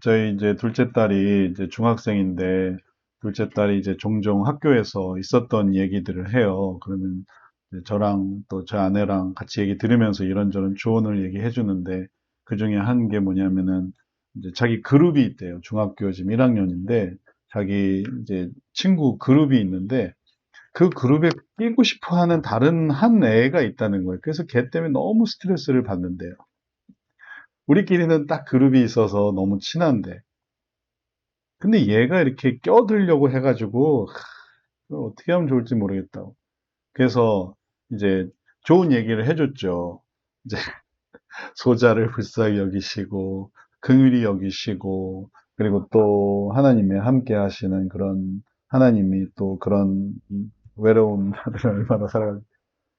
저희 이제 둘째 딸이 이제 중학생인데, 둘째 딸이 이제 종종 학교에서 있었던 얘기들을 해요. 그러면 이제 저랑 또 제 아내랑 같이 얘기 들으면서 이런저런 조언을 얘기해 주는데, 그 중에 한 게 뭐냐면은, 이제 자기 그룹이 있대요. 중학교 지금 1학년인데, 자기 이제 친구 그룹이 있는데, 그 그룹에 끼고 싶어 하는 다른 한 애가 있다는 거예요. 그래서 걔 때문에 너무 스트레스를 받는데요. 우리끼리는 딱 그룹이 있어서 너무 친한데. 근데 얘가 이렇게 껴들려고 해가지고, 그걸 어떻게 하면 좋을지 모르겠다고. 그래서 이제 좋은 얘기를 해줬죠. 이제 소자를 불쌍히 여기시고, 긍휼히 여기시고, 그리고 또 하나님이 함께 하시는 그런, 하나님이 또 그런 외로운 아들을 얼마나 사랑하는지.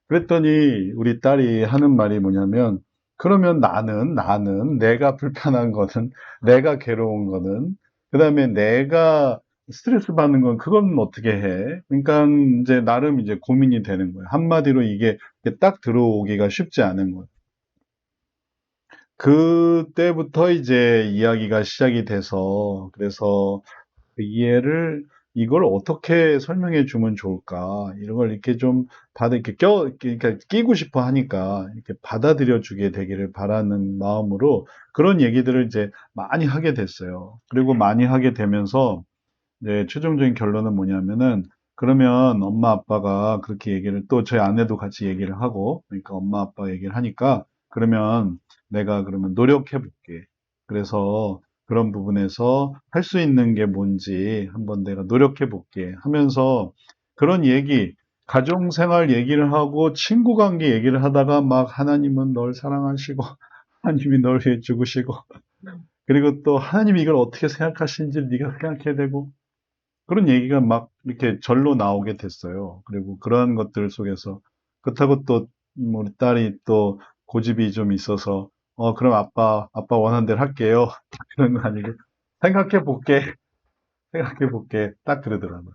그랬더니 우리 딸이 하는 말이 뭐냐면, 그러면 나는 내가 불편한 거는, 내가 괴로운 거는, 그 다음에 내가 스트레스 받는 건 그건 어떻게 해? 그러니까 이제 나름 이제 고민이 되는 거예요. 한마디로 이게 딱 들어오기가 쉽지 않은 거예요. 그때부터 이제 이야기가 시작이 돼서, 그래서 이걸 어떻게 설명해 주면 좋을까? 이런 걸 이렇게 좀 그러니까 끼고 싶어 하니까 이렇게 받아들여 주게 되기를 바라는 마음으로 그런 얘기들을 이제 많이 하게 됐어요. 그리고 많이 하게 되면서 네, 최종적인 결론은 뭐냐면은, 그러면 엄마 아빠가 그렇게 얘기를, 또 저희 아내도 같이 얘기를 하고, 그러니까 엄마 아빠 얘기를 하니까, 그러면 내가 그러면 노력해 볼게. 그래서 그런 부분에서 할 수 있는 게 뭔지 한번 내가 노력해 볼게 하면서 그런 가정생활 얘기를 하고 친구 관계 얘기를 하다가 막 하나님은 널 사랑하시고, 하나님이 널 위해 죽으시고, 그리고 또 하나님이 이걸 어떻게 생각하시는지 네가 생각해야 되고, 그런 얘기가 막 이렇게 절로 나오게 됐어요. 그리고 그러한 것들 속에서 그렇다고 또 우리 딸이 또 고집이 좀 있어서 그럼 아빠 원하는 대로 할게요. 그런 거 아니고 생각해 볼게. 생각해 볼게. 딱 그러더라고요.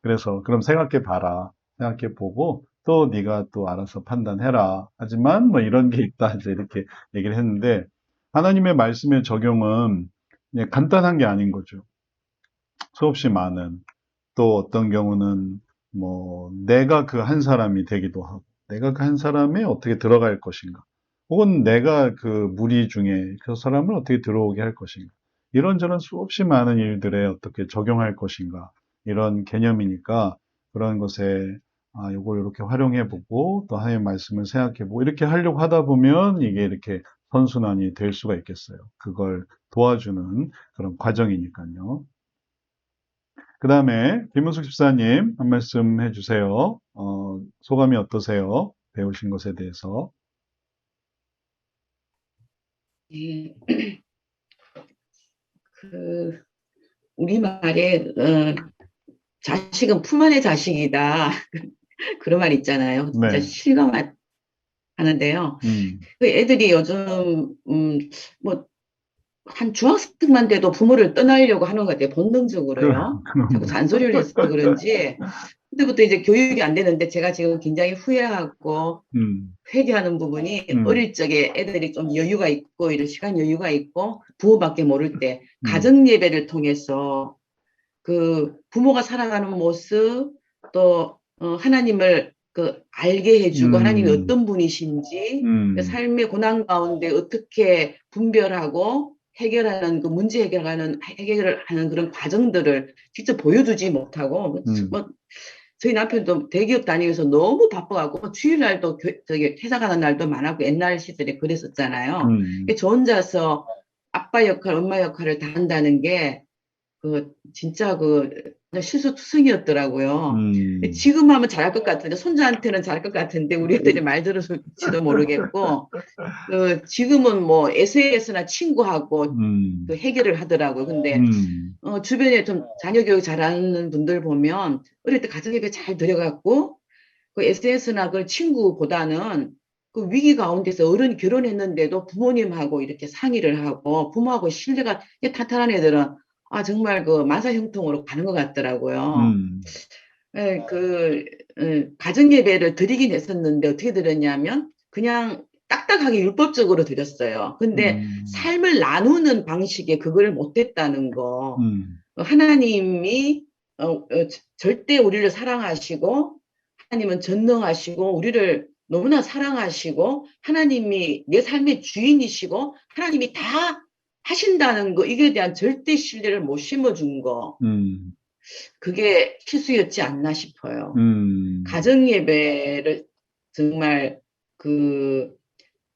그래서 그럼 생각해 봐라. 생각해 보고 또 네가 또 알아서 판단해라. 하지만 뭐 이런 게 있다. 이제 이렇게 얘기를 했는데 하나님의 말씀의 적용은 그냥 간단한 게 아닌 거죠. 수없이 많은 또 어떤 경우는 뭐 내가 그 한 사람이 되기도 하고 내가 그 한 사람에 어떻게 들어갈 것인가 혹은 내가 그 무리 중에 그 사람을 어떻게 들어오게 할 것인가 이런저런 수없이 많은 일들에 어떻게 적용할 것인가 이런 개념이니까 그런 것에 요걸 이렇게 활용해 보고 또 하나님의 말씀을 생각해 보고 이렇게 하려고 하다 보면 이게 이렇게 선순환이 될 수가 있겠어요. 그걸 도와주는 그런 과정이니까요. 그 다음에 김은숙 집사님 한 말씀 해주세요. 소감이 어떠세요? 배우신 것에 대해서. 예, 그, 우리말에, 자식은 품 안의 자식이다. 그런 말 있잖아요. 진짜 네. 실감하는데요. 음, 그 애들이 요즘, 뭐, 한 중학생만 돼도 부모를 떠나려고 하는 것 같아요. 본능적으로요. 자꾸 그럼요. 잔소리를 해서 그런지. 그때부터 이제 교육이 안 되는데 제가 지금 굉장히 후회하고 음, 회개하는 부분이 음, 어릴 적에 애들이 좀 여유가 있고 이런 시간 여유가 있고 부모밖에 모를 때 음, 가정 예배를 통해서 그 부모가 살아가는 모습 또 하나님을 그 알게 해주고 하나님이 음, 어떤 분이신지 그 음, 삶의 고난 가운데 어떻게 분별하고 해결하는 그 문제 해결을 하는 그런 과정들을 직접 보여주지 못하고 음, 뭐 저희 남편도 대기업 다니면서 너무 바빠갖고 주일날도 저기 회사 가는 날도 많았고 옛날 시절에 그랬었잖아요. 음, 저 혼자서 아빠 역할, 엄마 역할을 다 한다는 게 그 진짜 그 실수투성이었더라고요. 음, 지금 하면 잘할 것 같은데, 손자한테는 잘할 것 같은데, 우리 애들이 말 들을지도 모르겠고, 지금은 뭐 SNS나 친구하고 음, 그 해결을 하더라고요. 근데 음, 주변에 좀 자녀 교육 잘하는 분들 보면 어릴 때 가정예배 잘 들여갖고 그 SNS나 그 친구보다는 그 위기 가운데서 어른이 결혼했는데도 부모님하고 이렇게 상의를 하고 부모하고 신뢰가 탄탄한 애들은 정말 그 만사형통으로 가는 것 같더라고요. 음, 예, 가정예배를 드리긴 했었는데 어떻게 드렸냐면 그냥 딱딱하게 율법적으로 드렸어요. 근데 음, 삶을 나누는 방식에 그걸 못했다는 거. 음, 하나님이 절대 우리를 사랑하시고 하나님은 전능하시고 우리를 너무나 사랑하시고 하나님이 내 삶의 주인이시고 하나님이 다 하신다는 거 이거에 대한 절대 신뢰를 못 심어준 거. 음, 그게 실수였지 않나 싶어요. 음. 가정예배를 정말 그,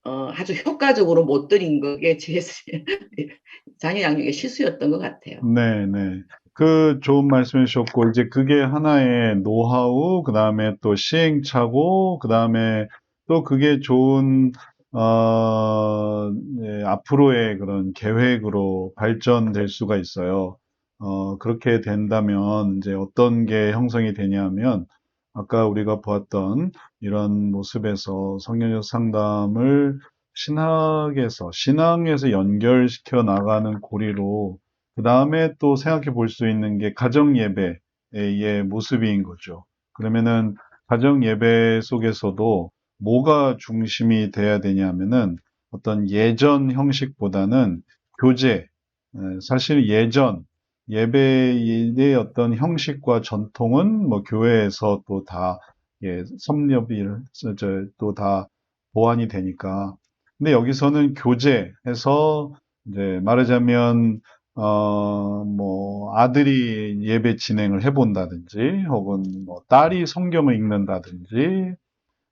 아주 효과적으로 못 드린 그게 제 자녀 양육의 실수였던 것 같아요. 네, 네. 그 좋은 말씀 해주셨고, 이제 그게 하나의 노하우, 그 다음에 또 시행착오, 그 다음에 또 그게 좋은, 앞으로의 그런 계획으로 발전될 수가 있어요. 그렇게 된다면, 이제 어떤 게 형성이 되냐면, 아까 우리가 보았던 이런 모습에서 성경적 상담을 신앙에서 연결시켜 나가는 고리로 그 다음에 또 생각해 볼 수 있는 게 가정 예배의 모습인 거죠. 그러면은 가정 예배 속에서도 뭐가 중심이 돼야 되냐면은 어떤 예전 형식보다는 교제, 사실 예전 예배의 어떤 형식과 전통은 뭐 교회에서 또 다 섭렵이 또 다 보완이 되니까. 근데 여기서는 교제해서 이제 말하자면 뭐, 아들이 예배 진행을 해본다든지, 혹은 뭐, 딸이 성경을 읽는다든지,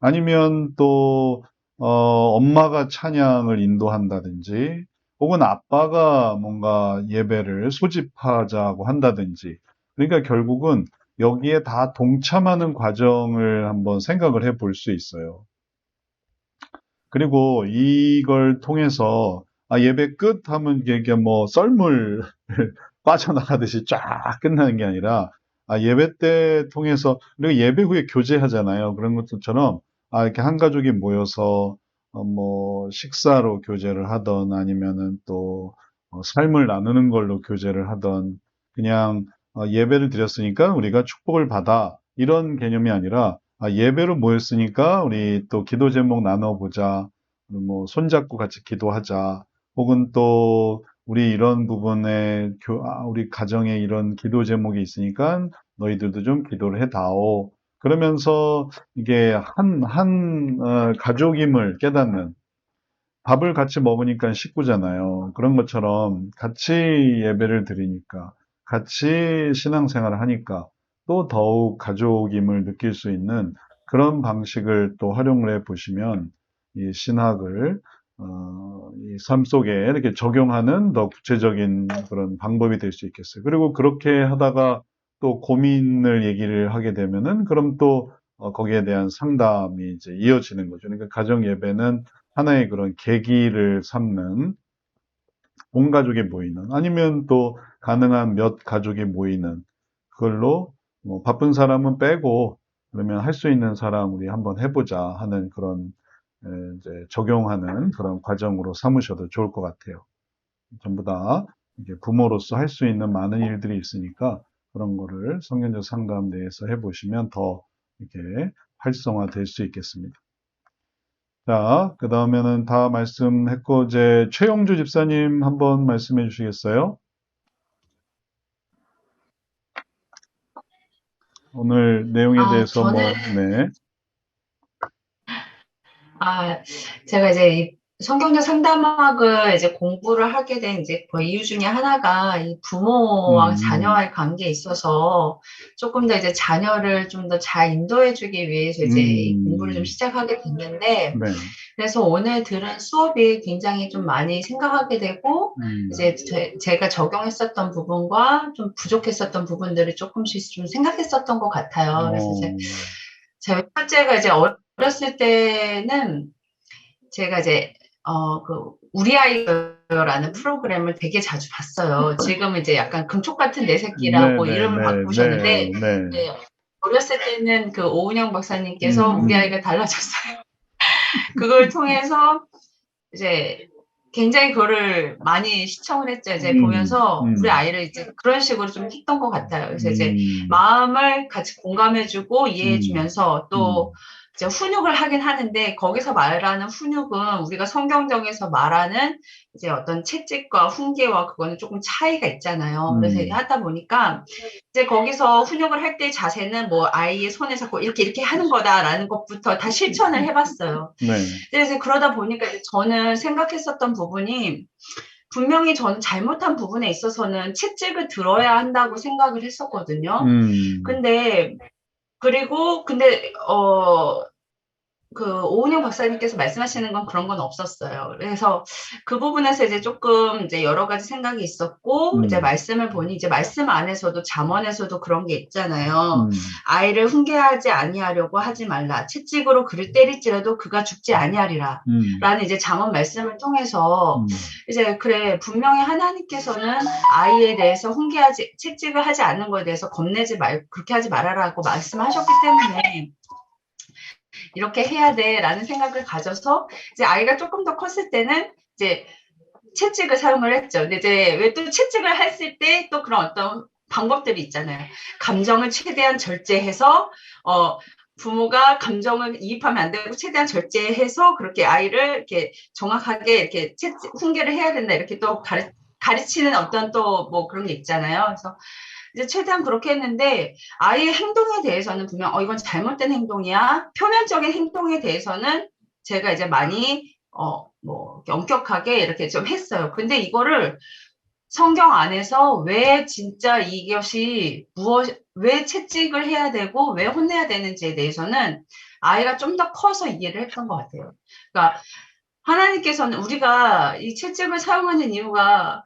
아니면 또, 엄마가 찬양을 인도한다든지, 혹은 아빠가 뭔가 예배를 소집하자고 한다든지, 그러니까 결국은 여기에 다 동참하는 과정을 한번 생각을 해 볼 수 있어요. 그리고 이걸 통해서 예배 끝 하면 이게 뭐 썰물 빠져나가듯이 쫙 끝나는 게 아니라 예배 때 통해서 그리고 예배 후에 교제하잖아요. 그런 것들처럼 이렇게 한 가족이 모여서 뭐 식사로 교제를 하던 아니면은 또 삶을 나누는 걸로 교제를 하던 그냥 예배를 드렸으니까 우리가 축복을 받아 이런 개념이 아니라 예배로 모였으니까 우리 또 기도 제목 나눠보자. 뭐 손잡고 같이 기도하자. 혹은 또 우리 이런 부분에 우리 가정에 이런 기도 제목이 있으니까 너희들도 좀 기도를 해다오. 그러면서 이게 한 가족임을 깨닫는 밥을 같이 먹으니까 식구잖아요. 그런 것처럼 같이 예배를 드리니까 같이 신앙생활을 하니까 또 더욱 가족임을 느낄 수 있는 그런 방식을 또 활용을 해 보시면 이 신학을 이 삶 속에 이렇게 적용하는 더 구체적인 그런 방법이 될 수 있겠어요. 그리고 그렇게 하다가 또 고민을 얘기를 하게 되면은 그럼 또 거기에 대한 상담이 이제 이어지는 거죠. 그러니까 가정 예배는 하나의 그런 계기를 삼는 온 가족이 모이는 아니면 또 가능한 몇 가족이 모이는 그걸로 뭐 바쁜 사람은 빼고 그러면 할 수 있는 사람 우리 한번 해보자 하는 그런 이제 적용하는 그런 과정으로 삼으셔도 좋을 것 같아요. 전부 다 이제 부모로서 할 수 있는 많은 일들이 있으니까 그런 거를 성경적 상담 내에서 해보시면 더 이렇게 활성화될 수 있겠습니다. 자, 그 다음에는 다 말씀했고, 이제 최영주 집사님 한번 말씀해 주시겠어요? 오늘 내용에 대해서 저는, 네. 제가 이제 성경적 상담학을 이제 공부를 하게 된 이제 그 이유 중에 하나가 이 부모와 음, 자녀와의 관계에 있어서 조금 더 이제 자녀를 좀 더 잘 인도해주기 위해서 이제 이 공부를 좀 음, 시작하게 됐는데, 네, 그래서 오늘 들은 수업이 굉장히 좀 많이 생각하게 되고, 음, 이제 제가 적용했었던 부분과 좀 부족했었던 부분들을 조금씩 좀 생각했었던 것 같아요. 그래서 이제 어, 제 첫째가 이제 어렸을 때는 제가 이제 그 우리 아이라는 프로그램을 되게 자주 봤어요. 지금은 이제 약간 금쪽 같은 내 네, 새끼라고 네, 이름을 네, 바꾸셨는데, 네, 네, 네, 어렸을 때는 그 오은영 박사님께서 우리 음, 아이가 달라졌어요. 그걸 통해서 이제 굉장히 그거를 많이 시청을 했죠. 이제 음, 보면서 우리 음, 아이를 이제 그런 식으로 좀 했던 것 같아요. 그래서 이제 음, 마음을 같이 공감해주고 음, 이해해주면서 또 음, 이제 훈육을 하긴 하는데 거기서 말하는 훈육은 우리가 성경적에서 말하는 이제 어떤 채찍과 훈계와 그거는 조금 차이가 있잖아요. 그래서 음, 하다 보니까 이제 거기서 훈육을 할 때 자세는 뭐 아이의 손을 잡고 이렇게 하는 거다라는 것부터 다 실천을 해봤어요. 네, 그래서 그러다 보니까 이제 저는 생각했었던 부분이 분명히 저는 잘못한 부분에 있어서는 채찍을 들어야 한다고 생각을 했었거든요. 음, 근데 근데 그 오은영 박사님께서 말씀하시는 건 그런 건 없었어요. 그래서 그 부분에서 이제 조금 이제 여러 가지 생각이 있었고, 이제 음, 말씀을 보니 이제 말씀 안에서도 잠언에서도 그런 게 있잖아요. 음, 아이를 훈계하지 아니하려고 하지 말라. 채찍으로 그를 때릴지라도 그가 죽지 아니하리라. 음, 라는 이제 잠언 말씀을 통해서 음, 이제 그래 분명히 하나님께서는 아이에 대해서 채찍을 하지 않는 거에 대해서 겁내지 말 그렇게 하지 말아라고 말씀하셨기 때문에 이렇게 해야 돼라는 생각을 가져서 이제 아이가 조금 더 컸을 때는 이제 채찍을 사용을 했죠. 근데 이제 왜 또 채찍을 했을 때 또 그런 어떤 방법들이 있잖아요. 감정을 최대한 절제해서 부모가 감정을 이입하면 안 되고 최대한 절제해서 그렇게 아이를 이렇게 정확하게 이렇게 훈계를 해야 된다 이렇게 또 가르치는 어떤 또 뭐 그런 게 있잖아요. 그래서 이제 최대한 그렇게 했는데 아이의 행동에 대해서는 분명 이건 잘못된 행동이야. 표면적인 행동에 대해서는 제가 이제 많이 뭐 엄격하게 이렇게 좀 했어요. 근데 이거를 성경 안에서 왜 진짜 이것이 왜 채찍을 해야 되고 왜 혼내야 되는지에 대해서는 아이가 좀 더 커서 이해를 했던 것 같아요. 그러니까 하나님께서는 우리가 이 채찍을 사용하는 이유가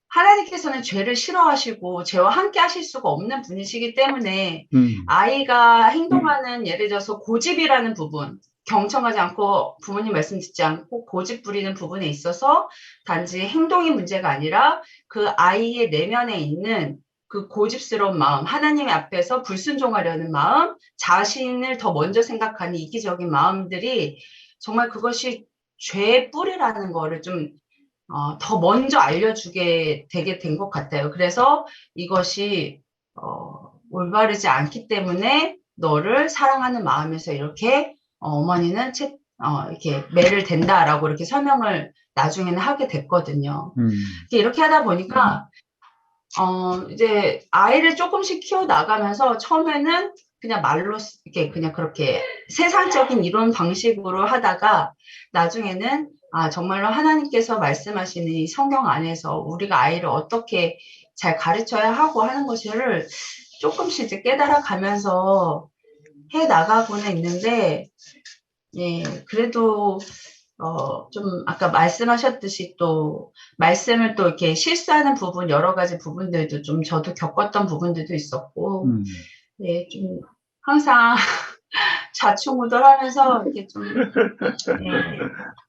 하나님께서는 죄를 싫어하시고 죄와 함께 하실 수가 없는 분이시기 때문에 음, 아이가 행동하는 예를 들어서 고집이라는 부분, 경청하지 않고 부모님 말씀 듣지 않고 고집 부리는 부분에 있어서 단지 행동이 문제가 아니라 그 아이의 내면에 있는 그 고집스러운 마음, 하나님의 앞에서 불순종하려는 마음, 자신을 더 먼저 생각하는 이기적인 마음들이 정말 그것이 죄의 뿌리라는 거를 좀 더 먼저 알려주게 되게 된 것 같아요. 그래서 이것이 올바르지 않기 때문에 너를 사랑하는 마음에서 이렇게 어머니는 이렇게 매를 된다라고 이렇게 설명을 나중에는 하게 됐거든요. 음, 이렇게 하다 보니까 이제 아이를 조금씩 키워 나가면서 처음에는 그냥 말로 이렇게 그냥 그렇게 세상적인 이론 방식으로 하다가 나중에는 정말로 하나님께서 말씀하시는 이 성경 안에서 우리가 아이를 어떻게 잘 가르쳐야 하고 하는 것을 조금씩 이제 깨달아 가면서 해 나가고는 있는데, 예, 그래도 좀 아까 말씀하셨듯이 또 말씀을 또 이렇게 실수하는 부분 여러 가지 부분들도 좀 저도 겪었던 부분들도 있었고 음. 네, 좀 항상 좌충우돌하면서 이렇게 좀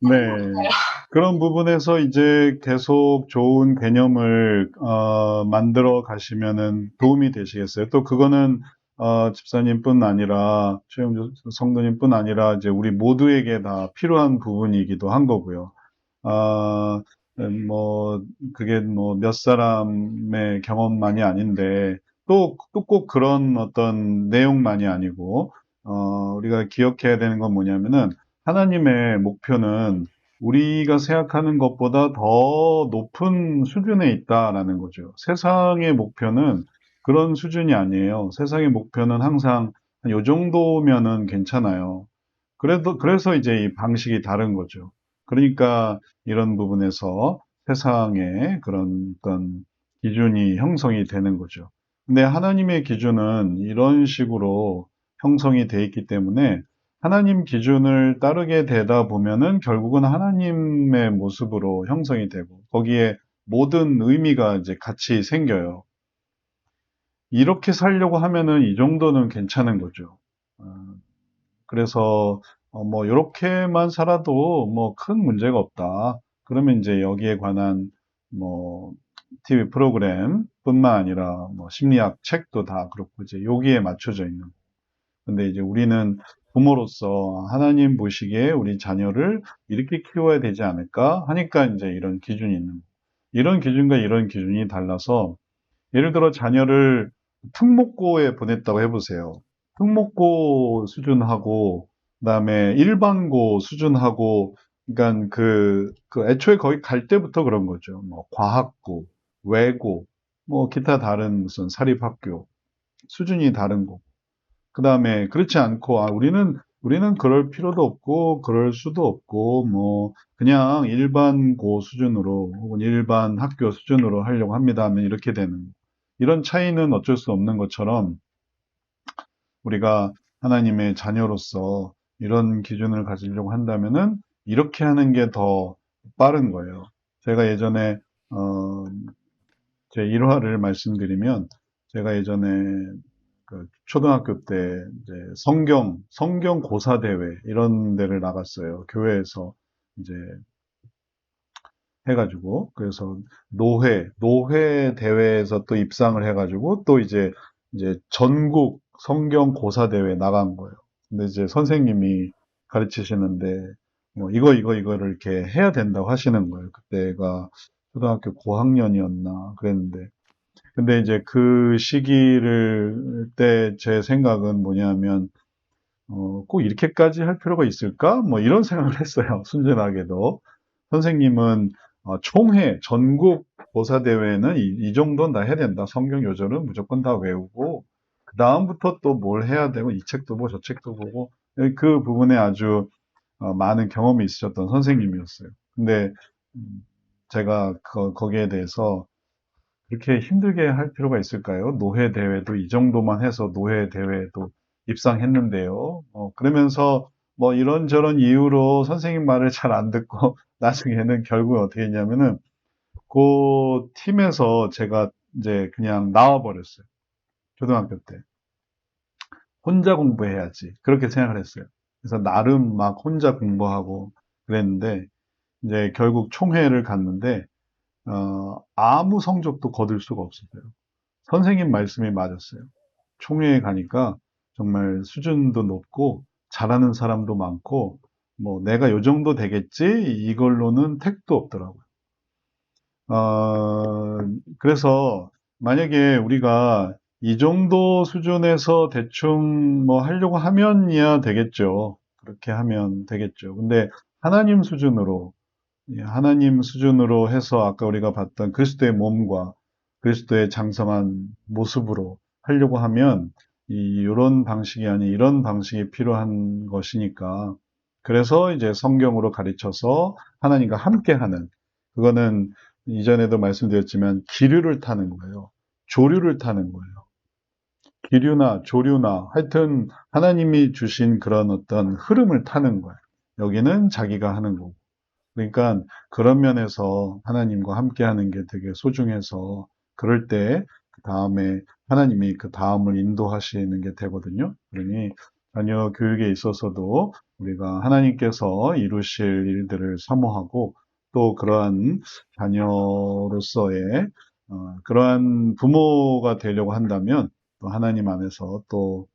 네, 네. 그런 부분에서 이제 계속 좋은 개념을, 만들어 가시면은 도움이 되시겠어요. 또 그거는, 집사님뿐 아니라, 최영주 성도님뿐 아니라, 이제 우리 모두에게 다 필요한 부분이기도 한 거고요. 아, 뭐, 그게 뭐 몇 사람의 경험만이 아닌데, 또 꼭 그런 어떤 내용만이 아니고, 우리가 기억해야 되는 건 뭐냐면은, 하나님의 목표는 우리가 생각하는 것보다 더 높은 수준에 있다라는 거죠. 세상의 목표는 그런 수준이 아니에요. 세상의 목표는 항상 요 정도면은 괜찮아요. 그래서 이제 이 방식이 다른 거죠. 그러니까 이런 부분에서 세상에 그런 어떤 기준이 형성이 되는 거죠. 근데 하나님의 기준은 이런 식으로 형성이 돼 있기 때문에 하나님 기준을 따르게 되다 보면은 결국은 하나님의 모습으로 형성이 되고 거기에 모든 의미가 이제 같이 생겨요. 이렇게 살려고 하면은 이 정도는 괜찮은 거죠. 어, 그래서 뭐 이렇게만 살아도 뭐 큰 문제가 없다. 그러면 이제 여기에 관한 뭐 TV 프로그램뿐만 아니라 뭐 심리학 책도 다 그렇고 이제 여기에 맞춰져 있는. 근데 이제 우리는 부모로서 하나님 보시기에 우리 자녀를 이렇게 키워야 되지 않을까 하니까 이제 이런 기준이 있는 거예요. 이런 기준과 이런 기준이 달라서 예를 들어 자녀를 특목고에 보냈다고 해보세요. 특목고 수준하고 그다음에 일반고 수준하고 그러니까 그 애초에 거기 갈 때부터 그런 거죠. 뭐 과학고, 외고, 뭐 기타 다른 무슨 사립학교 수준이 다른 거. 그다음에 그렇지 않고 우리는 그럴 필요도 없고 그럴 수도 없고 뭐 그냥 일반 고 수준으로 혹은 일반 학교 수준으로 하려고 합니다 하면 이렇게 되는 이런 차이는 어쩔 수 없는 것처럼 우리가 하나님의 자녀로서 이런 기준을 가지려고 한다면은 이렇게 하는 게 더 빠른 거예요. 제가 예전에 제 일화를 말씀드리면 제가 예전에 그 초등학교 때 이제 성경 고사 대회 이런 데를 나갔어요. 교회에서 이제 해가지고 그래서 노회 대회에서 또 입상을 해가지고 또 이제 전국 성경 고사 대회 나간 거예요. 근데 이제 선생님이 가르치시는데 뭐 이거를 이렇게 해야 된다고 하시는 거예요. 그때가 초등학교 고학년이었나 그랬는데 근데 이제 그 시기를 때 제 생각은 뭐냐면 꼭 이렇게까지 할 필요가 있을까? 뭐 이런 생각을 했어요. 순진하게도. 선생님은 총회, 전국 고사대회는 이 정도는 다 해야 된다. 성경 요절은 무조건 다 외우고, 그 다음부터 또 뭘 해야 되고, 이 책도 보고, 저 책도 보고, 그 부분에 아주 많은 경험이 있으셨던 선생님이었어요. 근데 제가 거기에 대해서 그렇게 힘들게 할 필요가 있을까요? 노회 대회도 이 정도만 해서 노회 대회도 입상했는데요. 그러면서 뭐 이런저런 이유로 선생님 말을 잘 안 듣고 나중에는 결국에 어떻게 했냐면은 그 팀에서 제가 이제 그냥 나와버렸어요. 초등학교 때. 혼자 공부해야지. 그렇게 생각을 했어요. 그래서 나름 막 혼자 공부하고 그랬는데 이제 결국 총회를 갔는데 아무 성적도 거둘 수가 없었어요. 선생님 말씀이 맞았어요. 총회에 가니까 정말 수준도 높고 잘하는 사람도 많고 뭐 내가 요 정도 되겠지 이걸로는 택도 없더라고요. 그래서 만약에 우리가 이 정도 수준에서 대충 뭐 하려고 하면이야 되겠죠. 그렇게 하면 되겠죠. 근데 하나님 수준으로 하나님 수준으로 해서 아까 우리가 봤던 그리스도의 몸과 그리스도의 장성한 모습으로 하려고 하면 이런 방식이 아닌 이런 방식이 필요한 것이니까 그래서 이제 성경으로 가르쳐서 하나님과 함께하는 그거는 이전에도 말씀드렸지만 기류를 타는 거예요. 조류를 타는 거예요. 기류나 조류나 하여튼 하나님이 주신 그런 어떤 흐름을 타는 거예요. 여기는 자기가 하는 거고. 그러니까 그런 면에서 하나님과 함께하는 게 되게 소중해서 그럴 때 그 다음에 하나님이 그 다음을 인도하시는 게 되거든요. 그러니 자녀 교육에 있어서도 우리가 하나님께서 이루실 일들을 사모하고 또 그러한 자녀로서의 그러한 부모가 되려고 한다면 또 하나님 안에서 또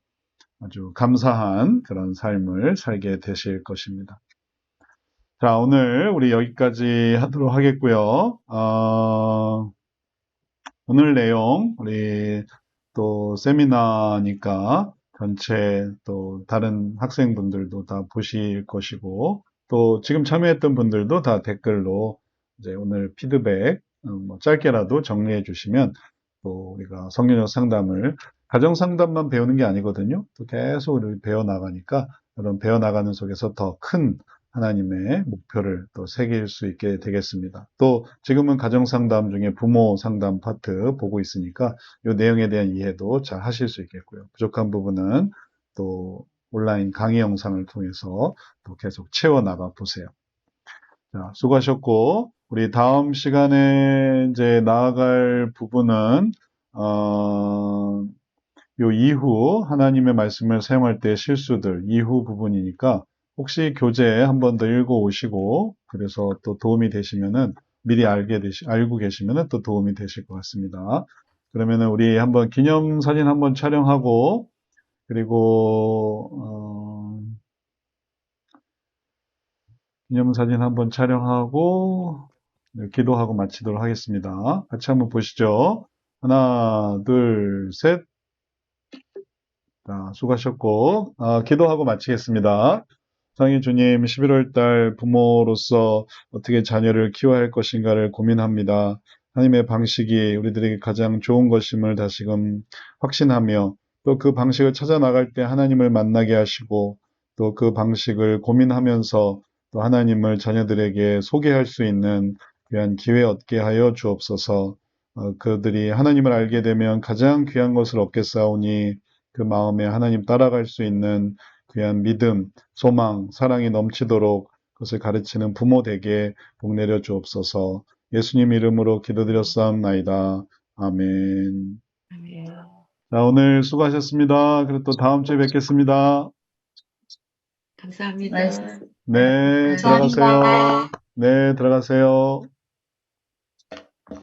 아주 감사한 그런 삶을 살게 되실 것입니다. 자, 오늘 우리 여기까지 하도록 하겠고요. 오늘 내용 우리 또 세미나니까 전체 또 다른 학생분들도 다 보실 것이고 또 지금 참여했던 분들도 다 댓글로 이제 오늘 피드백 뭐 짧게라도 정리해 주시면 또 우리가 성경적 상담을 가정 상담만 배우는 게 아니거든요. 또 계속 우리 배워 나가니까 그런 배워 나가는 속에서 더 큰 하나님의 목표를 또 새길 수 있게 되겠습니다. 또 지금은 가정상담 중에 부모 상담 파트 보고 있으니까 이 내용에 대한 이해도 잘 하실 수 있겠고요. 부족한 부분은 또 온라인 강의 영상을 통해서 또 계속 채워나가 보세요. 자, 수고하셨고, 우리 다음 시간에 이제 나아갈 부분은, 요 이후 하나님의 말씀을 사용할 때 실수들, 이후 부분이니까 혹시 교재 한 번 더 읽어 오시고, 그래서 또 도움이 되시면은, 미리 알고 계시면은 또 도움이 되실 것 같습니다. 그러면은 우리 한번 기념사진 한번 촬영하고, 그리고, 기념사진 한번 촬영하고 네, 기도하고 마치도록 하겠습니다. 같이 한번 보시죠. 하나, 둘, 셋. 자, 수고하셨고 기도하고 마치겠습니다. 성인 주님, 11월 달 부모로서 어떻게 자녀를 키워야 할 것인가를 고민합니다. 하나님의 방식이 우리들에게 가장 좋은 것임을 다시금 확신하며 또 그 방식을 찾아 나갈 때 하나님을 만나게 하시고 또 그 방식을 고민하면서 또 하나님을 자녀들에게 소개할 수 있는 귀한 기회 얻게 하여 주옵소서. 그들이 하나님을 알게 되면 가장 귀한 것을 얻겠사오니 그 마음에 하나님 따라갈 수 있는 귀한 믿음, 소망, 사랑이 넘치도록 그것을 가르치는 부모 되게 복 내려 주옵소서. 예수님 이름으로 기도드렸사옵나이다. 아멘. 아멘. 자, 오늘 수고하셨습니다. 그리고 또 다음 주에 뵙겠습니다. 감사합니다. 말씀 네, 감사합니다. 들어가세요. 네, 들어가세요.